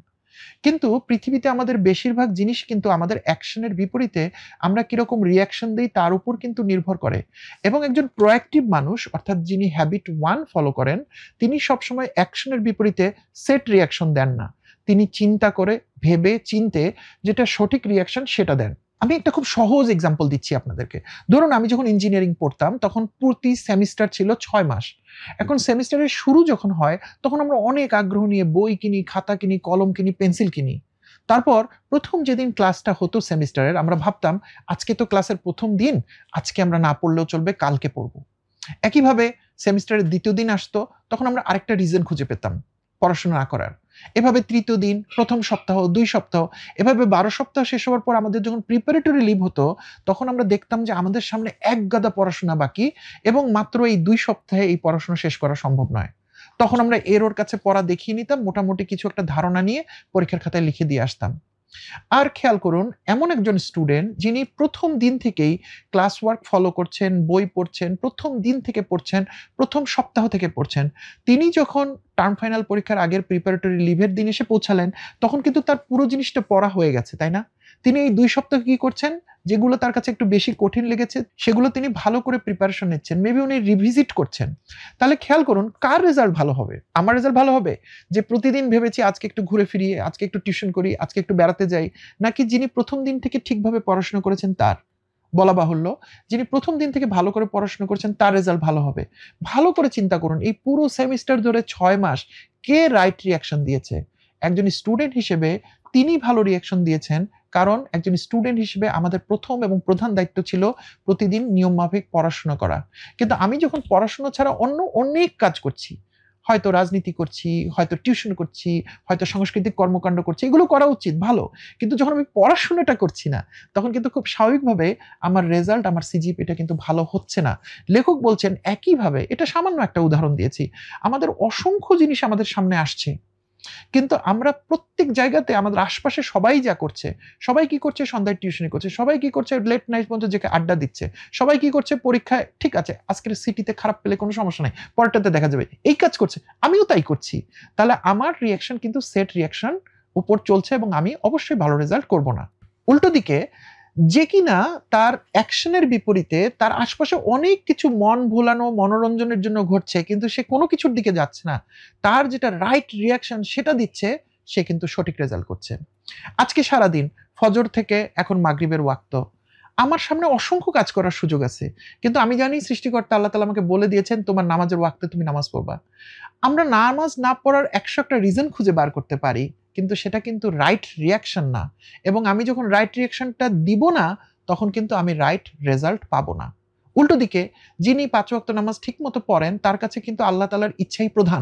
Speaker 1: কিন্তু পৃথিবীতে আমাদের বেশিরভাগ জিনিস কিন্তু আমাদের অ্যাকশনের বিপরীতে আমরা কিরকম রিঅ্যাকশন দেই তার উপর কিন্তু নির্ভর করে। এবং একজন প্রোঅ্যাক্টিভ মানুষ, অর্থাৎ যিনি হ্যাবিট 1 ফলো করেন, তিনি সবসময় অ্যাকশনের বিপরীতে সেট রিঅ্যাকশন দেন না। তিনি চিন্তা করে, ভেবে চিন্তে যেটা সঠিক রিঅ্যাকশন সেটা দেন। আমি একটা খুব সহজ এক্সাম্পল দিচ্ছি আপনাদেরকে। ধরুন আমি যখন ইঞ্জিনিয়ারিং পড়তাম তখন প্রতি সেমিস্টার ছিল ৬ মাস। এখন সেমিস্টারের শুরু যখন হয় তখন আমরা অনেক আগ্রহ নিয়ে বই কিনি, খাতা কিনি, কলম কিনি, পেন্সিল কিনি। তারপর প্রথম যেদিন ক্লাসটা হতো সেমিস্টারের, আমরা ভাবতাম আজকে তো ক্লাসের প্রথম দিন, আজকে আমরা না পড়লেও চলবে, কালকে পড়ব। একইভাবে সেমিস্টারের ২য় দিন আসতো, তখন আমরা আরেকটা রিজন খুঁজে পেতাম পড়াশোনা না করার। এভাবে ৩য় দিন, প্রথম সপ্তাহ, ২ সপ্তাহ, এভাবে ১২ সপ্তাহ শেষ হওয়ার পর আমাদের যখন প্রিপারেটরি লিভ হতো, তখন আমরা দেখতাম যে আমাদের সামনে একগাদা পড়াশোনা বাকি, এবং মাত্র এই ২ সপ্তাহে এই পড়াশোনা শেষ করা সম্ভব নয়। তখন আমরা এর ওর কাছে পড়া দেখিয়ে নিতাম, মোটামুটি কিছু একটা ধারণা নিয়ে পরীক্ষার খাতায় লিখে দিয়ে আসতাম। আর খেয়াল করুন, এমন একজন স্টুডেন্ট যিনি প্রথম দিন থেকেই ক্লাস ওয়ার্ক ফলো করছেন, বই পড়ছেন, প্রথম দিন থেকে পড়ছেন, প্রথম সপ্তাহ থেকে পড়ছেন, তিনি যখন টার্ম ফাইনাল পরীক্ষার আগের প্রিপারেটরি লিভের দিন এসে পৌঁছালেন, তখন কিন্তু তার পুরো জিনিসটা পড়া হয়ে গেছে, তাই না? তিনি এই 2 সপ্তাহ কি করছেন, যেগুলো তার কাছে একটু বেশি কঠিন লেগেছে সেগুলো তিনি ভালো করে প্রিপারেশন নিচ্ছেন, মেবি উনি রিভিজিট করছেন। তাহলে খেয়াল করুন কার রেজাল্ট ভালো হবে? আমার রেজাল্ট ভালো হবে যে প্রতিদিন ভেবেছি আজকে একটু ঘুরে ফিরিয়ে, আজকে একটু টিউশন করি, আজকে একটু বেড়াতে যাই, নাকি যিনি প্রথম দিন থেকে ঠিকভাবে পড়াশোনা করেছেন তার? বলা বাহুল্য, যিনি প্রথম দিন থেকে ভালো করে পড়াশোনা করছেন তার রেজাল্ট ভালো হবে। ভালো করে চিন্তা করুন, এই পুরো সেমিস্টার ধরে 6 মাস কে রাইট রিঅ্যাকশন দিয়েছে? একজন স্টুডেন্ট হিসেবে তিনি ভালো রিঅ্যাকশন দিয়েছেন, কারণ একজন স্টুডেন্ট হিসেবে আমাদের প্রথম এবং প্রধান দায়িত্ব ছিল প্রতিদিন নিয়মমাফিক পড়াশোনা করা। কিন্তু আমি যখন পড়াশোনা ছাড়া অন্য অনেক কাজ করছি, হয়তো রাজনীতি করছি, হয়তো টিউশন করছি, হয়তো সাংস্কৃতিক কর্মকাণ্ড করছি, এগুলো করা উচিত, ভালো। কিন্তু যখন আমি পড়াশোনাটা করছি না, তখন কিন্তু খুব স্বাভাবিকভাবে আমার রেজাল্ট, আমার সিজিপিএটা কিন্তু ভালো হচ্ছে না। লেখক বলছেন একইভাবে, এটা সামান্য একটা উদাহরণ দিয়েছি, আমাদের অসংখ্য জিনিস আমাদের সামনে আসছে। কিন্তু আমরা প্রত্যেক জায়গাতে আমাদের আশপাশে সবাই যা করছে, সবাই কি করছে? সন্ধ্যায় টিউশনি করছে, সবাই কি করছে? লেট নাইট পর্যন্ত জেগে আড্ডা দিচ্ছে, সবাই কি করছে? পরীক্ষায় ঠিক আছে, আজকের সিটিতে খারাপ পেলে কোনো সমস্যা নাই, পরেরটাতে দেখা যাবে, এই কাজ করছে, আমিও তাই করছি। তাহলে আমার রিঅ্যাকশন কিন্তু সেট রিঅ্যাকশন উপর চলছে এবং আমি অবশ্যই ভালো রেজাল্ট করব না। উল্টো দিকে যে কিনা তার অ্যাকশনের বিপরীতে তার আশপাশে অনেক কিছু মন ভোলানো, মনোরঞ্জনের জন্য ঘটছে, কিন্তু সে কোনো কিছুর দিকে যাচ্ছে না, তার যেটা রাইট রিঅ্যাকশন সেটা দিচ্ছে, সে কিন্তু সঠিক রেজাল্ট করছে। আজকে সারাদিন ফজর থেকে এখন মাগরিবের ওয়াক্ত, আমার সামনে অসংখ্য কাজ করার সুযোগ আছে, কিন্তু আমি জানি সৃষ্টিকর্তা আল্লাহ তাআলা আমাকে বলে দিয়েছেন তোমার নামাজের ওয়াক্তে তুমি নামাজ পড়বা। আমরা নামাজ না পড়ার 100 একটা রিজন খুঁজে বার করতে পারি, কিন্তু সেটা কিন্তু রাইট রিঅ্যাকশন না। এবং আমি যখন রাইট রিঅ্যাকশনটা দিব না, তখন কিন্তু আমি রাইট রেজাল্ট পাবো না। উল্টো দিকে যিনি 5 ওয়াক্ত নামাজ ঠিকমতো পড়েন, তার কাছে কিন্তু আল্লাহ তাআলার ইচ্ছাই প্রধান,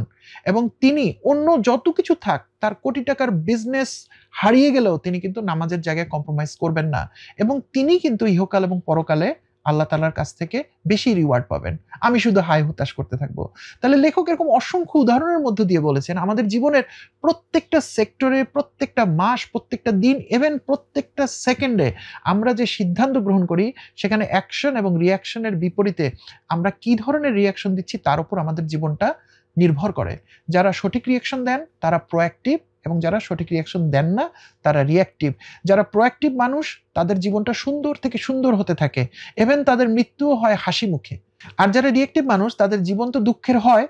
Speaker 1: এবং তিনি অন্য যত কিছু থাক, তার কোটি টাকার বিজনেস হারিয়ে গেলেও তিনি কিন্তু নামাজের জায়গায় কম্প্রোমাইজ করবেন না, এবং তিনি কিন্তু ইহকাল এবং পরকালে আল্লাহ তাআলার কাছ থেকে বেশি রিওয়ার্ড পাবেন। আমি শুধু হায় হুতাশ করতে থাকবো। তাহলে লেখক এরকম অসংখ্য উদাহরণের মধ্য দিয়ে বলেছেন আমাদের জীবনের প্রত্যেকটা সেক্টরে, প্রত্যেকটা মাস, প্রত্যেকটা দিন, ইভেন প্রত্যেকটা সেকেন্ডে আমরা যে সিদ্ধান্ত গ্রহণ করি, সেখানে অ্যাকশন এবং রিঅ্যাকশনের বিপরীতে আমরা কি ধরনের রিঅ্যাকশন দিচ্ছি তার উপর আমাদের জীবনটা নির্ভর করে। যারা সঠিক রিঅ্যাকশন দেন তারা প্রোঅ্যাক্টিভ, এবং যারা সঠিক রিঅ্যাকশন দেন না তারা রিঅ্যাক্টিভ। যারা প্রোঅ্যাক্টিভ মানুষ, তাদের জীবনটা সুন্দর থেকে সুন্দর হতে থাকে, ইভেন তাদের মৃত্যুও হয় হাসি মুখে। আর যারা রিঅ্যাক্টিভ মানুষ, তাদের জীবন তো দুঃখের হয়,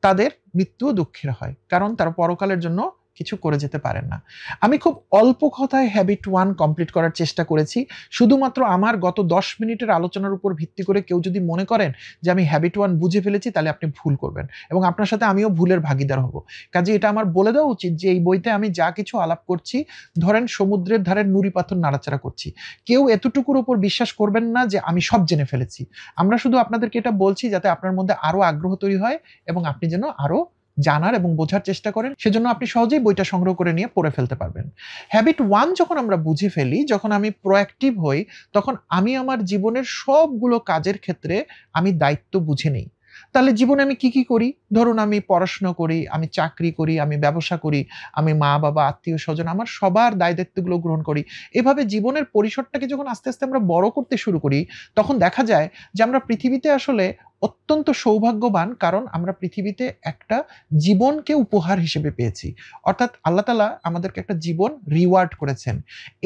Speaker 1: তাদের মৃত্যুও দুঃখের হয়, কারণ তারা পরকালের জন্য কিছু করে যেতে পারেন না। আমি খুব অল্প কথায় হ্যাবিট 1 কমপ্লিট করার চেষ্টা করেছি। শুধুমাত্র আমার গত 10 মিনিটের আলোচনার উপর ভিত্তি করে কেউ যদি মনে করেন যে আমি হ্যাবিট 1 বুঝে ফেলেছি, তাহলে আপনি ভুল করবেন, এবং আপনার সাথে আমিও ভুলের ভাগিদার হব। কাজে এটা আমার বলে দেওয়া উচিত যে এই বইতে আমি যা কিছু আলাপ করছি, ধরেন সমুদ্রের ধারের নুড়ি পাথর নাড়াচাড়া করছি, কেউ এতটুকুর উপর বিশ্বাস করবেন না যে আমি সব জেনে ফেলেছি। আমরা শুধু আপনাদেরকে এটা বলছি যাতে আপনার মধ্যে আরো আগ্রহ তৈরি হয়, এবং আপনি যেন আরো জানার এবং বোঝার চেষ্টা করেন, সেজন্য আপনি সহজেই বইটা সংগ্রহ করে নিয়ে পড়ে ফেলতে পারবেন। হ্যাবিট 1 যখন আমরা বুঝে ফেলি, যখন আমি প্রোঅ্যাক্টিভ হই, তখন আমি আমার জীবনের সবগুলো কাজের ক্ষেত্রে আমি দায়িত্ব বুঝে নেই। তাহলে জীবনে আমি কি কি করি? ধরুন আমি পড়াশোনা করি, আমি চাকরি করি, আমি ব্যবসা করি, আমি মা-বাবা, আত্মীয়-স্বজন, আমার সবার দায়-দায়িত্বগুলো গ্রহণ করি। এভাবে জীবনের পরিসরটাকে যখন আস্তে, আস্তে আমরা বড় করতে শুরু করি, তখন দেখা যায় যে আমরা পৃথিবীতে আসলে অত্যন্ত সৌভাগ্যবান, কারণ আমরা পৃথিবীতে একটা জীবনকে উপহার হিসেবে পেয়েছি। অর্থাৎ আল্লাহ তাআলা আমাদেরকে একটা জীবন রিওয়ার্ড করেছেন।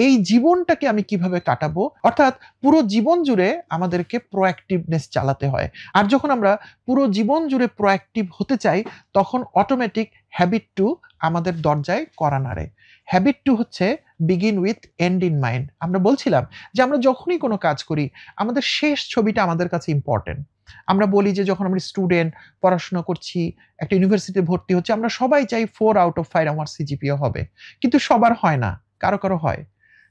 Speaker 1: এই জীবনটাকে আমি কিভাবে কাটাবো? অর্থাৎ পুরো জীবন জুড়ে আমাদেরকে প্রোঅ্যাক্টিভনেস চালাতে হয়। আর যখন আমরা পুরো জীবন জুড়ে প্রোঅ্যাক্টিভ হতে চাই, তখন অটোমেটিক হ্যাবিট 2 আমাদের দরজায় কড়া নাড়ে। হ্যাবিট 2 হচ্ছে begin with end in mind. আমরা বলছিলাম যে আমরা যখনই কোনো কাজ করি, আমাদের শেষ ছবিটা আমাদের কাছে ইম্পর্টেন্ট। আমরা বলি যে যখন আমরা স্টুডেন্ট, পড়াশোনা করছি, একটা ইউনিভার্সিটিতে ভর্তি হচ্ছি, আমরা সবাই চাই 4 আউট অফ 5 আমার সিজিপিএ হবে। কিন্তু সবার হয় না, কারো, কারো হয়।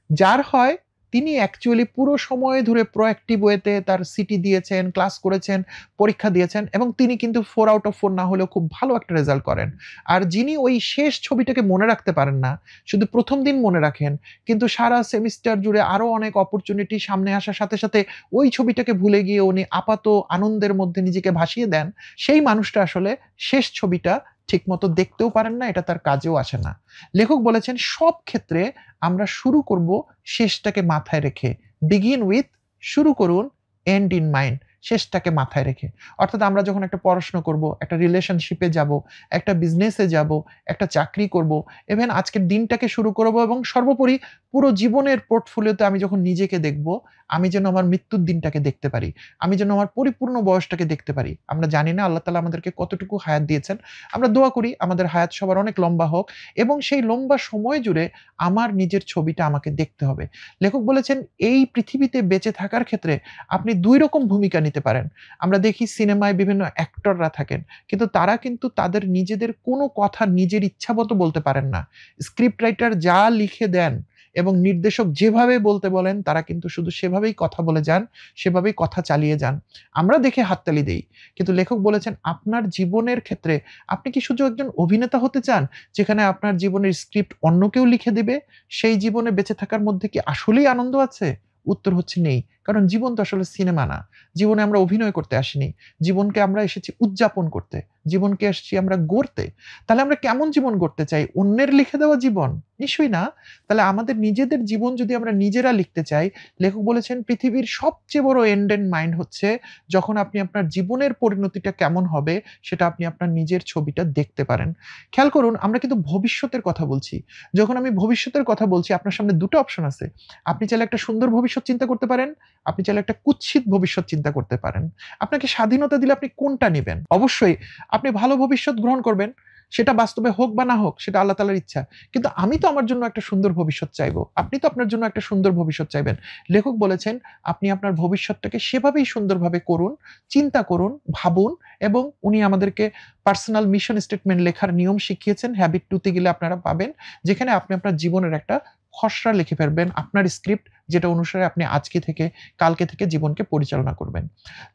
Speaker 1: যার হয় তিনি অ্যাকচুয়ালি পুরো সময় ধরে প্রোঅ্যাক্টিভ ওয়েতে তার সিটি দিয়েছেন, ক্লাস করেছেন, পরীক্ষা দিয়েছেন, এবং তিনি কিন্তু 4 আউট অফ 4 না হলেও খুব ভালো একটা রেজাল্ট করেন। আর যিনি ওই শেষ ছবিটাকে মনে রাখতে পারেন না, শুধু ১ম দিন মনে রাখেন, কিন্তু সারা সেমিস্টার জুড়ে আরো অনেক অপরচুনিটি সামনে আসার সাথে, সাথে ওই ছবিটাকে ভুলে গিয়ে উনি আপাত আনন্দের মধ্যে নিজেকে ভাসিয়ে দেন, সেই মানুষটা আসলে শেষ ছবিটা ঠিকমতো দেখতেও পারেন না, এটা তার কাজেও আসে না। লেখক বলেছেন সব ক্ষেত্রে আমরা শুরু করব শেষটাকে মাথায় রেখে। বিগিন উইথ, শুরু করুন, এন্ড ইন মাইন্ড। শেষটাকে মাথায় রেখে। অর্থাৎ আমরা যখন একটা পড়াশোনা করব, একটা রিলেশনশিপে যাব, একটা বিজনেসে যাব, একটা চাকরি করব, ইভেন আজকের দিনটাকে শুরু করব এবং সর্বোপরি পুরো জীবনের পোর্টফোলিওতে আমি যখন নিজেকে দেখব, আমি যেন আমার মৃত্যুর দিনটাকে দেখতে পারি। আমি যেন আমার পরিপূর্ণ বয়সটাকে দেখতে পারি। আমরা জানি না আল্লাহ তাআলা আমাদেরকে কতটুকু হায়াত দিয়েছেন। আমরা দোয়া করি আমাদের হায়াত সবার অনেক লম্বা হোক এবং সেই লম্বা সময় জুড়ে আমার নিজের ছবিটা আমাকে দেখতে হবে। লেখক বলেছেন এই পৃথিবীতে বেঁচে থাকার ক্ষেত্রে আপনি ২ রকম ভূমিকা নিতে পারেন। আমরা দেখি সিনেমায় বিভিন্ন অ্যাক্টররা থাকেন। কিন্তু তারা কিন্তু তাদের নিজেদের কোনো কথা নিজের ইচ্ছামত বলতে পারেন না। স্ক্রিপ্ট রাইটার যা লিখে দেন এবং নির্দেশক যেভাবে বলতে বলেন তারা কিন্তু শুধু সেভাবেই কথা বলে যান, সেভাবেই কথা চালিয়ে যান। আমরা দেখে হাততালি দেই। কিন্তু লেখক বলেছেন আপনার জীবনের ক্ষেত্রে আপনি কি শুধু একজন অভিনেতা হতে চান? যেখানে আপনার জীবনের স্ক্রিপ্ট অন্য কেউ লিখে দিবে? সেই জীবনে বেঁচে থাকার মধ্যে কি আসলেই আনন্দ আছে? উত্তর হচ্ছে নেই। কারণ জীবন তো আসলে সিনেমা না। জীবনে আমরা অভিনয় করতে আসিনি। জীবনকে আমরা এসেছি উদযাপন করতে। জীবনকে এসেছি আমরা গড়তে। তাহলে আমরা কেমন জীবন গড়তে চাই? অন্যের লিখে দেওয়া জীবন? নিশ্চয়ই না। তাহলে আমাদের নিজেদের জীবন যদি আমরা নিজেরা লিখতে চাই, লেখক বলেছেন পৃথিবীর সবচেয়ে বড় এন্ড ইন মাইন্ড হচ্ছে যখন আপনি আপনার জীবনের পরিণতিটা কেমন হবে সেটা আপনি আপনার নিজের ছবিটা দেখতে পারেন। খেয়াল করুন আমরা কিন্তু ভবিষ্যতের কথা বলছি। যখন আমি ভবিষ্যতের কথা বলছি আপনার সামনে ২ টা অপশন আছে। আপনি চাইলে একটা সুন্দর ভবিষ্যৎ চিন্তা করতে পারেন, আপনি চাইলে একটা কুৎসিত ভবিষ্যৎ চিন্তা করতে পারেন। আপনাকে স্বাধীনতা দিলে আপনি কোনটা নিবেন? অবশ্যই আপনি ভালো ভবিষ্যৎ গ্রহণ করবেন। সেটা বাস্তবে হোক বা না হোক সেটা আল্লাহ তাআলার ইচ্ছা। কিন্তু আমি তো আমার জন্য একটা সুন্দর ভবিষ্যৎ চাইবো। আপনি তো আপনার জন্য একটা সুন্দর ভবিষ্যৎ চাইবেন। লেখক বলেছেন আপনি আপনার ভবিষ্যৎটাকে সেভাবেই সুন্দরভাবে করুন, চিন্তা করুন, ভাবুন এবং উনি আমাদেরকে পার্সোনাল মিশন স্টেটমেন্ট লেখার নিয়ম শিখিয়েছেন। হ্যাবিট 2 তে গেলে আপনারা পাবেন। যেখানে আপনি আপনার জীবনের একটা খসড়া লিখে ফেলবেন। আপনার স্ক্রিপ্ট যেটা অনুসারে আপনি আজকে থেকে কালকে থেকে জীবনকে পরিচালনা করবেন।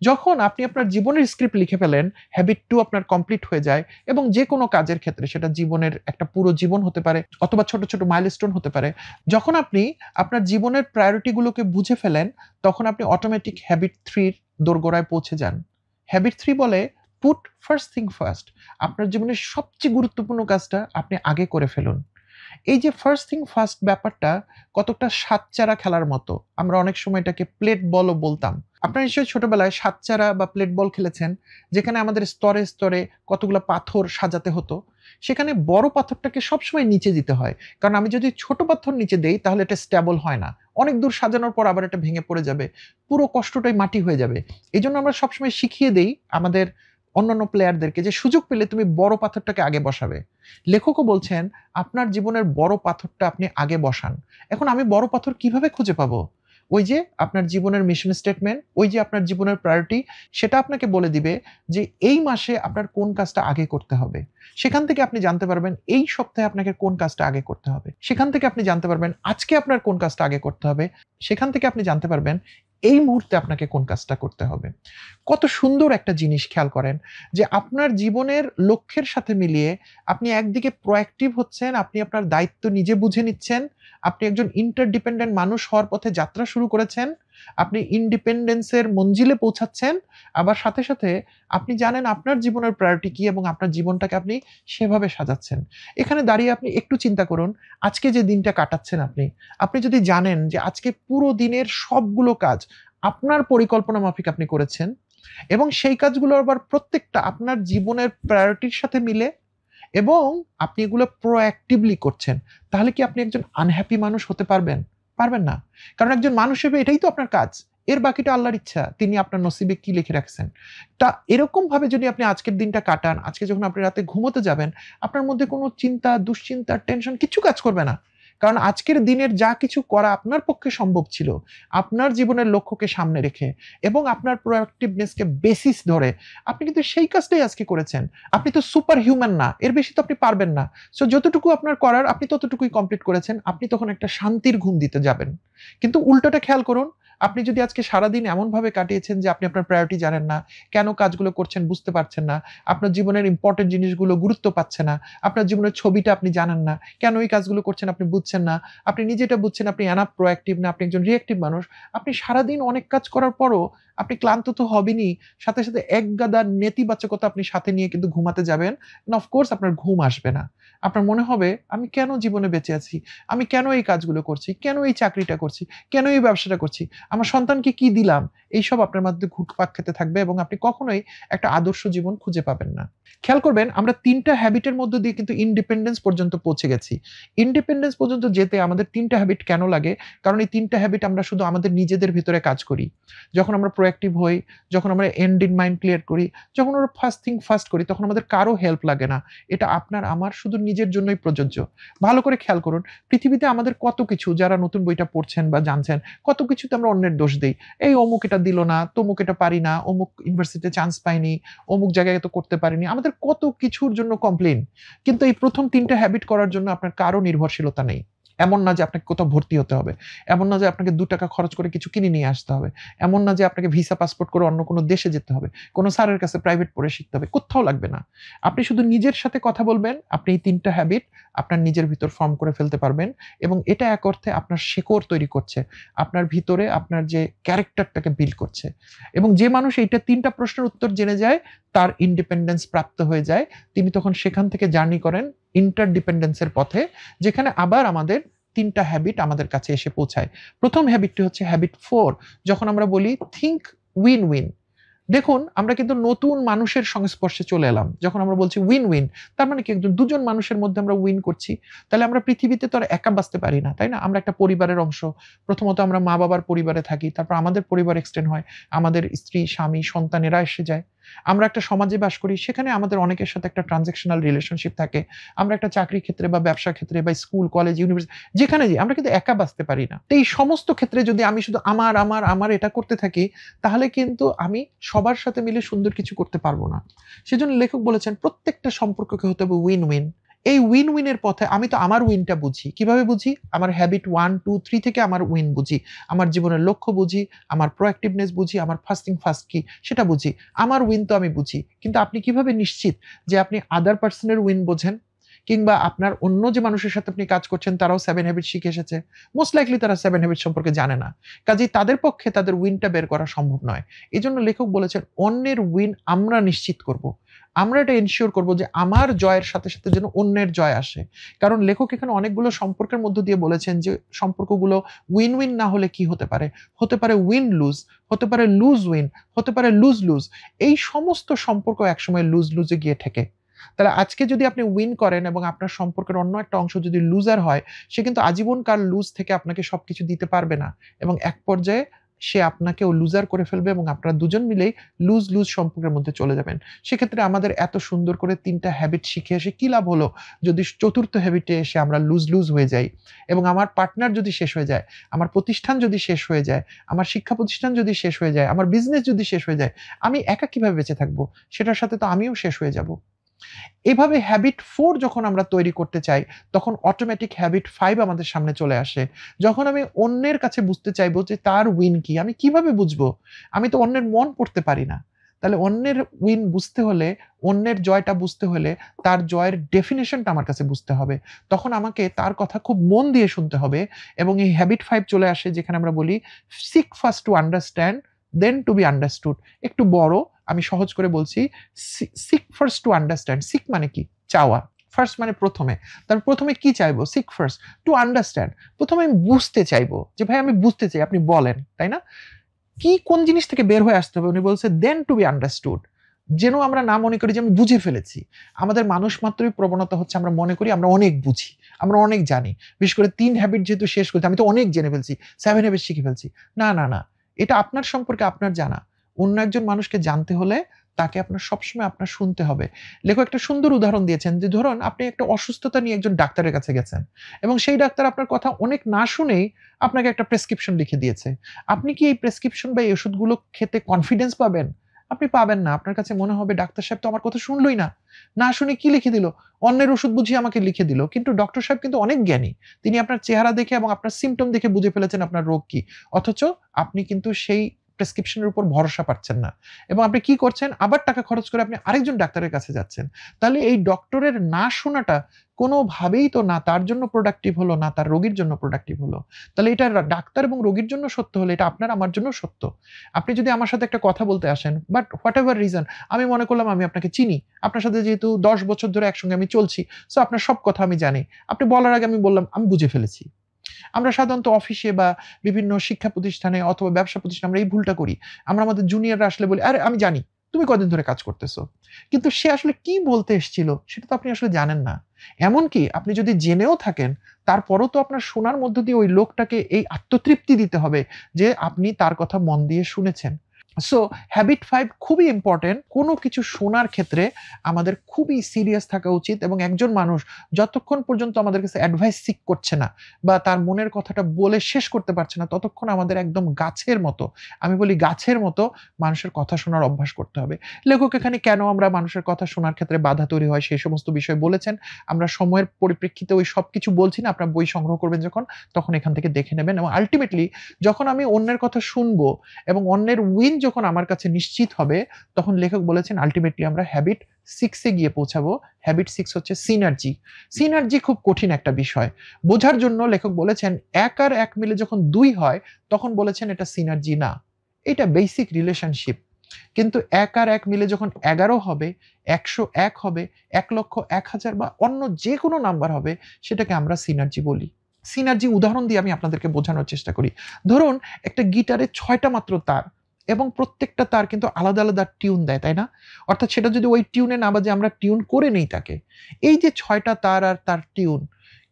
Speaker 1: যখন আপনি আপনার জীবনের স্ক্রিপ্ট লিখে ফেলেন, হ্যাবিট 2 আপনার কমপ্লিট হয়ে যায় এবং যেকোনো কাজের ক্ষেত্রে সেটা জীবনের একটা পুরো জীবন হতে পারে অথবা ছোট, ছোট মাইলস্টোন হতে পারে। যখন আপনি আপনার জীবনের প্রায়োরিটি গুলোকে বুঝে ফেলেন, তখন আপনি অটোমেটিক হ্যাবিট 3 এর দোরগোড়ায় পৌঁছে যান। হ্যাবিট 3 বলে পুট ফার্স্ট থিং ফার্স্ট। আপনার জীবনের সবচেয়ে গুরুত্বপূর্ণ কাজটা আপনি আগে করে ফেলুন। এই যে ফার্স্ট থিং ফার্স্ট ব্যাপারটা কতকটা সাতচারা খেলার মতো। আমরা অনেক সময় এটাকে প্লেট বলও বলতাম। আপনারা নিশ্চয়ই ছোটবেলায় সাতচারা বা প্লেট বল খেলেছেন, যেখানে আমাদের স্তরে, স্তরে কতগুলা পাথর সাজাতে হতো। সেখানে বড় পাথরটাকে সবসময় নিচে দিতে হয়। কারণ আমি যদি ছোট পাথর নিচে দেই তাহলে এটা স্টেবল হয় না। অনেক দূর সাজানোর পর আবার এটা ভেঙে পড়ে যাবে। পুরো কষ্টটাই মাটি হয়ে যাবে। এজন্য আমরা সবসময় শিখিয়ে দেই আমাদের অন্যান্য প্লেয়ারদেরকে যে সুযোগ পেলে তুমি বড় পাথরটাকে আগে বসাবে। লেখকও বলছেন আপনার জীবনের বড় পাথরটা আপনি আগে বসান। এখন আমি বড় পাথর কিভাবে খুঁজে পাবো? ওই যে আপনার জীবনের মিশন স্টেটমেন্ট, ওই যে আপনার জীবনের প্রায়োরিটি সেটা আপনাকে বলে দিবে যে এই মাসে আপনার কোন কাজটা আগে করতে হবে। সেখান থেকে আপনি জানতে পারবেন এই সপ্তাহে আপনাকে কোন কাজটা আগে করতে হবে। সেখান থেকে আপনি জানতে পারবেন আজকে আপনার কোন কাজটা আগে করতে হবে। সেখান থেকে আপনি জানতে পারবেন এই মুহূর্তে আপনাকে কোন কাজটা করতে হবে। কত সুন্দর একটা জিনিস খেয়াল করেন যে আপনার জীবনের লক্ষ্যের সাথে মিলিয়ে আপনি একদিকে প্রোঅ্যাক্টিভ হচ্ছেন, আপনি আপনার দায়িত্ব নিজে বুঝে নিচ্ছেন, আপনি একজন ইন্টারডিপেন্ডেন্ট মানুষ হওয়ার পথে যাত্রা শুরু করেছেন, আপনি ইন্ডিপেন্ডেন্সের মঞ্জিলে পৌঁছাচ্ছেন, আবার সাথে, সাথে আপনি জানেন আপনার জীবনের প্রায়োরিটি কি এবং আপনার জীবনটাকে আপনি সেভাবে সাজাচ্ছেন। এখানে দাঁড়িয়ে আপনি একটু চিন্তা করুন, আজকে যে দিনটা কাটাচ্ছেন আপনি, আপনি যদি জানেন যে আজকে পুরো দিনের সবগুলো কাজ আপনার পরিকল্পনা মাফিক আপনি করেছেন এবং সেই কাজগুলো আবার প্রত্যেকটা আপনার জীবনের প্রায়োরিটির সাথে মিলে এবং আপনি এগুলো প্রোঅ্যাক্টিভলি করছেন। তাহলে কি আপনি একজন আনহ্যাপি মানুষ হতে পারবেন? পারবেন না। কারণ একজন মানুষ হিসেবে এটাই তো আপনার কাজ। এর বাকিটা আল্লাহর ইচ্ছা। তিনি আপনার নসিবে কি লিখে রাখছেন। তা এরকমভাবে যদি আপনি আজকের দিনটা কাটান, আজকে যখন আপনি রাতে ঘুমোতে যাবেন, আপনার মধ্যে কোনো চিন্তা, দুশ্চিন্তা, টেনশন কিচ্ছু কাজ করবে না। কারণ আজকের দিনের যা কিছু করা আপনার পক্ষে সম্ভব ছিল, আপনার জীবনের লক্ষ্যকে সামনে রেখে এবং আপনার প্রোঅ্যাক্টিভনেস কে বেসিস ধরে আপনি কিন্তু সেই কাজটাই আজকে করেছেন। আপনি তো সুপার হিউম্যান না। এর বেশি তো আপনি পারবেন না। সো যতটুকু আপনার করার আপনি ততটুকুই কমপ্লিট করেছেন। আপনি তখন একটা শান্তির ঘুম দিতে যাবেন। কিন্তু উল্টোটা খেয়াল করুন, আপনি যদি আজকে সারাদিন এমনভাবে কাটিয়েছেন যে আপনি আপনার প্রায়োরিটি জানেন না, কেন কাজগুলো করছেন বুঝতে পারছেন না, আপনার জীবনের ইম্পোর্টেন্ট জিনিসগুলো গুরুত্ব পাচ্ছে না, আপনার জীবনের ছবিটা আপনি জানেন না, কেন এই কাজগুলো করছেন আপনি বুঝছেন না, আপনি নিজেটা বুঝছেন আপনি এনাফ প্রোঅ্যাক্টিভ না, আপনি একজন রিঅ্যাক্টিভ মানুষ। আপনি সারাদিন অনেক কাজ করার পরও আপনি ক্লান্ত তো হবেনই, সাথে, সাথে একগাদা নেতিবাচকতা আপনি সাথে নিয়ে কিন্তু ঘুমাতে যাবেন। অফ কোর্স আপনার ঘুম আসবে না। আপনার মনে হবে আমি কেন জীবনে বেঁচে আছি, আমি কেন এই কাজগুলো করছি, কেন এই চাকরিটা করছি, কেন এই ব্যবসাটা করছি, আমার সন্তানকে কি দিলাম, এইসব আপনার মধ্যে ঘুরপাক খেতে থাকবে এবং আপনি কখনোই একটা আদর্শ জীবন খুঁজে পাবেন না। খেয়াল করবেন আমরা ৩টা হ্যাবিটের মধ্য দিয়ে কিন্তু ইন্ডিপেন্ডেন্স পর্যন্ত পৌঁছে গেছি। ইন্ডিপেন্ডেন্স পর্যন্ত যেতে আমাদের ৩টা হ্যাবিট কেন লাগে? কারণ এই ৩টা হ্যাবিট আমরা শুধু আমাদের নিজেদের ভেতরে কাজ করি। যখন আমরা প্রোঅ্যাক্টিভ হই, যখন আমরা এন্ড ইন মাইন্ড ক্লিয়ার করি, যখন আমরা ফার্স্ট থিং ফার্স্ট করি, তখন আমাদের কারো হেল্প লাগে না। এটা আপনার আমার শুধু নিজের জন্যই প্রযোজ্য। ভালো করে খেয়াল করুন, পৃথিবীতে আমাদের কত কিছু, যারা নতুন বইটা পড়ছেন বা জানছেন, কত কিছুতে আমরা অন্যের দোষ দেই। এই অমুক এটা দিল না, তমুক এটা পারি না, অমুক ইউনিভার্সিটিতে চান্স পাইনি, অমুক জায়গায় তো করতে পারিনি। আমাদের কত কিছুর জন্য কমপ্লেইন। কিন্তু এই প্রথম ৩টা হ্যাবিট করার জন্য আপনার কারো নির্ভরশীলতা নেই। এমন না যে আপনাকে কোথাও ভর্তি হতে হবে। এমন না যে আপনাকে ৳২ খরচ করে কিছু কিনে নিয়ে আসতে হবে। এমন না যে আপনাকে ভিসা পাসপোর্ট করে অন্য কোনো দেশে যেতে হবে। কোনো স্যারের কাছে প্রাইভেট পড়ে শিখতে হবে। কোত্থাও লাগবে না। আপনি শুধু নিজের সাথে কথা বলবেন, আপনি এই ৩টা হ্যাবিট আপনার নিজের ভিতর ফর্ম করে ফেলতে পারবেন এবং এটা এক অর্থে আপনার শেকড় তৈরি করছে। আপনার ভিতরে আপনার যে ক্যারেক্টারটাকে বিল্ড করছে। এবং যে মানুষ এইটা ৩টা প্রশ্নের উত্তর জেনে যায়, তার ইন্ডিপেন্ডেন্স প্রাপ্ত হয়ে যায়। তিনি তখন সেখান থেকে জার্নি করেন ইন্টারডিপেন্ডেন্স এর পথে, যেখানে আবার আমাদের ৩টা হ্যাবিট আমাদের কাছে এসে পৌঁছায়। প্রথম হ্যাবিটটি হচ্ছে হ্যাবিট 4, যখন আমরা বলি থিংক উইন উইন। দেখুন আমরা কিন্তু নতুন মানুষের সংস্পর্শে চলে এলাম। যখন আমরা বলছি উইন উইন, তার মানে কি একজন দুজন মানুষের মধ্যে আমরা উইন করছি। তাহলে আমরা পৃথিবীতে তো আর একা বাঁচতে পারি না, তাই না? আমরা একটা পরিবারের অংশ। প্রথমত আমরা মা-বাবার পরিবারে থাকি, তারপর আমাদের পরিবার এক্সটেন্ড হয়। আমাদের স্ত্রী, স্বামী, সন্তানেরা এসে যায়। আমরা একটা সমাজে বাস করি, সেখানে আমাদের অনেকের সাথে একটা ট্রান্সেকশনাল রিলেশনশিপ থাকে। আমরা একটা চাকরির ক্ষেত্রে বা ব্যবসার ক্ষেত্রে বা স্কুল, কলেজ, ইউনিভার্সিটি যেখানে যাই আমরা কিন্তু একা বাঁচতে পারি না। তো এই সমস্ত ক্ষেত্রে যদি আমি শুধু আমার, আমার, আমার এটা করতে থাকি, তাহলে কিন্তু আমি সবার সাথে মিলে সুন্দর কিছু করতে পারবো না। সেজন্য লেখক বলেছেন প্রত্যেকটা সম্পর্ককে হতে হবে উইন উইন। এই উইন উইনের পথে আমি তো আমার উইনটা বুঝি। কিভাবে বুঝি? আমার হ্যাবিট 1, 2, 3 থেকে আমার উইন বুঝি। আমার জীবনের লক্ষ্য বুঝি, আমার প্রোঅ্যাক্টিভনেস বুঝি, আমার ফার্স্ট ফার্স্ট কি সেটা বুঝি। আমার উইন তো আমি বুঝি। কিন্তু আপনি কিভাবে নিশ্চিত যে আপনি আদার পারসন এর উইন বোঝেন? কিংবা আপনার অন্য যে মানুষের সাথে আপনি কাজ করছেন তারাও 7 হ্যাবিট শিখে এসেছে। মোস্ট লাইকলি তারা 7 হ্যাবিট সম্পর্কে জানে না। কাজেই তাদের পক্ষে তাদের উইনটা বের করা সম্ভব নয়। এজন্য লেখক বলেছেন অন্যের উইন আমরা নিশ্চিত করব। আমরা এটা এনশিওর করব যে আমার জয়ের সাথে, সাথে যেন অন্যের জয় আসে। কারণ লেখক এখানে অনেকগুলো সম্পর্কের মধ্য দিয়ে বলেছেন যে সম্পর্কগুলো উইন উইন না হলে কি হতে পারে? হতে পারে উইন লুজ, হতে পারে লুজ উইন, হতে পারে লুজ লুজ। এই সমস্ত সম্পর্ক একসময় লুজ লুজে গিয়ে ঠেকে। তাহলে আজকে যদি আপনি উইন করেন এবং আপনার সম্পর্কের অন্য একটা অংশ যদি লুজার হয়, সে কিন্তু আজীবনকাল লুজ থেকে আপনাকে সবকিছু দিতে পারবে না এবং এক পর্যায়ে সে আপনাকেও লুজার করে ফেলবে এবং আপনারা দুজন মিলেই লুজ লুজ সম্পর্কের মধ্যে চলে যাবেন। সেক্ষেত্রে আমাদের এত সুন্দর করে ৩টা হ্যাবিট শিখে এসে কি লাভ হলো যদি ৪র্থ হ্যাবিটে এসে আমরা লুজ লুজ হয়ে যাই এবং আমার পার্টনার যদি শেষ হয়ে যায়, আমার প্রতিষ্ঠান যদি শেষ হয়ে যায়, আমার শিক্ষা প্রতিষ্ঠান যদি শেষ হয়ে যায়, আমার বিজনেস যদি শেষ হয়ে যায়, আমি একা কিভাবে বেঁচে থাকবো? সেটার সাথে তো আমিও শেষ হয়ে যাব। এভাবে হ্যাবিট 4 যখন আমরা তৈরি করতে চাই, তখন অটোমেটিক হ্যাবিট 5 আমাদের সামনে চলে আসে। যখন আমি অন্যের কাছে বুঝতে চাইবো যে তার উইন কি? আমি কিভাবে বুঝবো? আমি তো অন্যের মন পড়তে পারি না। তাহলে অন্যের উইন বুঝতে হলে, অন্যের জয়টা বুঝতে হলে তার জয়ের ডেফিনিশনটা আমার কাছে বুঝতে হবে। তখন আমাকে তার কথা খুব মন দিয়ে শুনতে হবে এবং এই হ্যাবিট 5 চলে আসে যেখানে আমরা বলি, "seek first to understand, then to be understood." একটু বড়, আমি সহজ করে বলছি, seek first to understand. Seek মানে কি? চাওয়া। ফার্স্ট মানে প্রথমে। তারপর প্রথমে কি চাইবো? Seek first to understand. প্রথমে আমি বুঝতে চাইবো যে ভাই আমি বুঝতে চাই, আপনি বলেন, তাই না? কি কোন জিনিস থেকে বের হয়ে আসতে হবে? উনি বলছে দেন টু বি আন্ডারস্টুড। যেন আমরা না মনে করি যে আমি বুঝে ফেলেছি। আমাদের মানুষ মাত্রই প্রবণতা হচ্ছে আমরা মনে করি আমরা অনেক বুঝি। আমরা অনেক জানি। বিশেষ করে ৩ হ্যাবিট যেহেতু শেষ করছি, আমি তো অনেক জেনে ফেলছি। 7 হ্যাবিট শিখে ফেলছি। না, না, না। এটা আপনার সম্পর্কে আপনার জানা। অন্য একজন মানুষকে জানতে হলে তাকে আপনার সবসময় আপনার শুনতে হবে। লেখক একটা সুন্দর উদাহরণ দিয়েছেন যে ধরুন আপনি একটা অসুস্থতা নিয়ে একজন ডাক্তারের কাছে গেছেন এবং সেই ডাক্তার আপনার কথা অনেক না শুনেই আপনাকে একটা প্রেসক্রিপশন লিখে দিয়েছে। আপনি কি এই প্রেসক্রিপশন বা এই ওষুধগুলো খেতে কনফিডেন্স পাবেন? আপনি পাবেন না। আপনার কাছে মনে হবে ডাক্তার সাহেব তো আমার কথা শুনলই না। না শুনে কি লিখে দিল? অন্যের ওষুধ বুঝিয়ে আমাকে লিখে দিল। কিন্তু ডক্টর সাহেব কিন্তু অনেক জ্ঞানী। তিনি আপনার চেহারা দেখে এবং আপনার সিম্পটম দেখে বুঝে ফেলেছেন আপনার রোগ কি। অথচ আপনি কিন্তু সেই প্রেসক্রিপশনের উপর ভরসা পাচ্ছেন না এবং আপনি কি করছেন, আবার টাকা খরচ করে আপনি আরেকজন ডাক্তারের কাছে যাচ্ছেন। তাহলে এই ডক্টরের না শোনাটা কোনোভাবেই তো না তার জন্য প্রোডাক্টিভ হলো, না তার রোগীর জন্য প্রোডাক্টিভ হলো। তাহলে এটা ডাক্তার এবং রোগীর জন্য সত্য হলে এটা আপনার আমার জন্য সত্য। আপনি যদি আমার সাথে একটা কথা বলতে আসেন, বাট হোয়াট এভার রিজন, আমি মনে করলাম আমি আপনাকে চিনি। আপনার সাথে যেহেতু 10 বছর ধরে একসঙ্গে আমি চলছি, সো আপনার সব কথা আমি জানি। আপনি বলার আগে আমি বললাম, আমি বুঝে ফেলেছি। আমরা সাধারণত অফিসে বা বিভিন্ন শিক্ষা প্রতিষ্ঠানে অথবা ব্যবসা প্রতিষ্ঠানে আমরা এই ভুলটা করি। আমরা আমাদের জুনিয়ররা আসলে বলি, "আরে আমি জানি, তুমি কদিন ধরে কাজ করতেছো?" কিন্তু সে আসলে কি বলতে এসেছিল সেটা তো আপনি আসলে জানেন না। এমনকি আপনি যদি জেনেও থাকেন, তারপরও তো আপনার শোনার মধ্য দিয়ে ওই লোকটাকে এই আত্মতৃপ্তি দিতে হবে যে আপনি তার কথা মন দিয়ে শুনেছেন। সো হ্যাবিট 5 খুবই ইম্পোর্টেন্ট। কোনো কিছু শোনার ক্ষেত্রে আমাদের খুবই সিরিয়াস থাকা উচিত এবং একজন মানুষ যতক্ষণ পর্যন্ত আমাদের কাছে অ্যাডভাইস সিক করছে না বা তার মনের কথাটা বলে শেষ করতে পারছে না, ততক্ষণ আমাদের একদম গাছের মতো, আমি বলি গাছের মতো মানুষের কথা শোনার অভ্যাস করতে হবে। লেখক এখানে কেন আমরা মানুষের কথা শোনার ক্ষেত্রে বাধা তৈরি হয় সেই সমস্ত বিষয় বলেছেন। আমরা সময়ের পরিপ্রেক্ষিতে ওই সবকিছু বলছি না, আপনার বই সংগ্রহ করবেন যখন, তখন এখান থেকে দেখে নেবেন এবং আল্টিমেটলি যখন আমি অন্যের কথা শুনবো এবং অন্যের উইন যখন আমার কাছে নিশ্চিত হবে, তখন লেখক বলেছেন আল্টিমেটলি আমরা হ্যাবিট 6 এ গিয়ে পৌঁছাবো। হ্যাবিট 6 হচ্ছে সিনার্জি। সিনার্জি খুব কঠিন একটা বিষয়। বোঝার জন্য লেখক বলেছেন ১ আর ১ মিলে যখন ২ হয়, তখন বলেছেন এটা সিনার্জি না। এটা বেসিক রিলেশনশিপ। কিন্তু ১ আর ১ মিলে যখন ১১ হবে, ১০১ হবে, ১,০০,০০০ বা অন্য যেকোনো নাম্বার হবে, সেটাকে আমরা সিনার্জি বলি। সিনার্জি উদাহরণ দিয়ে আমি আপনাদেরকে বোঝানোর চেষ্টা করি। ধরুন একটা গিটারে ৬ টা মাত্র তার এবং প্রত্যেকটা তার কিন্তু আলাদা, আলাদা টিউন দেয়, তাই না? অর্থাৎ সেটা যদি ওই টিউনে না বাজে আমরা টিউন করে নেই তাকে। এই যে ৬ টা তার আর তার টিউন,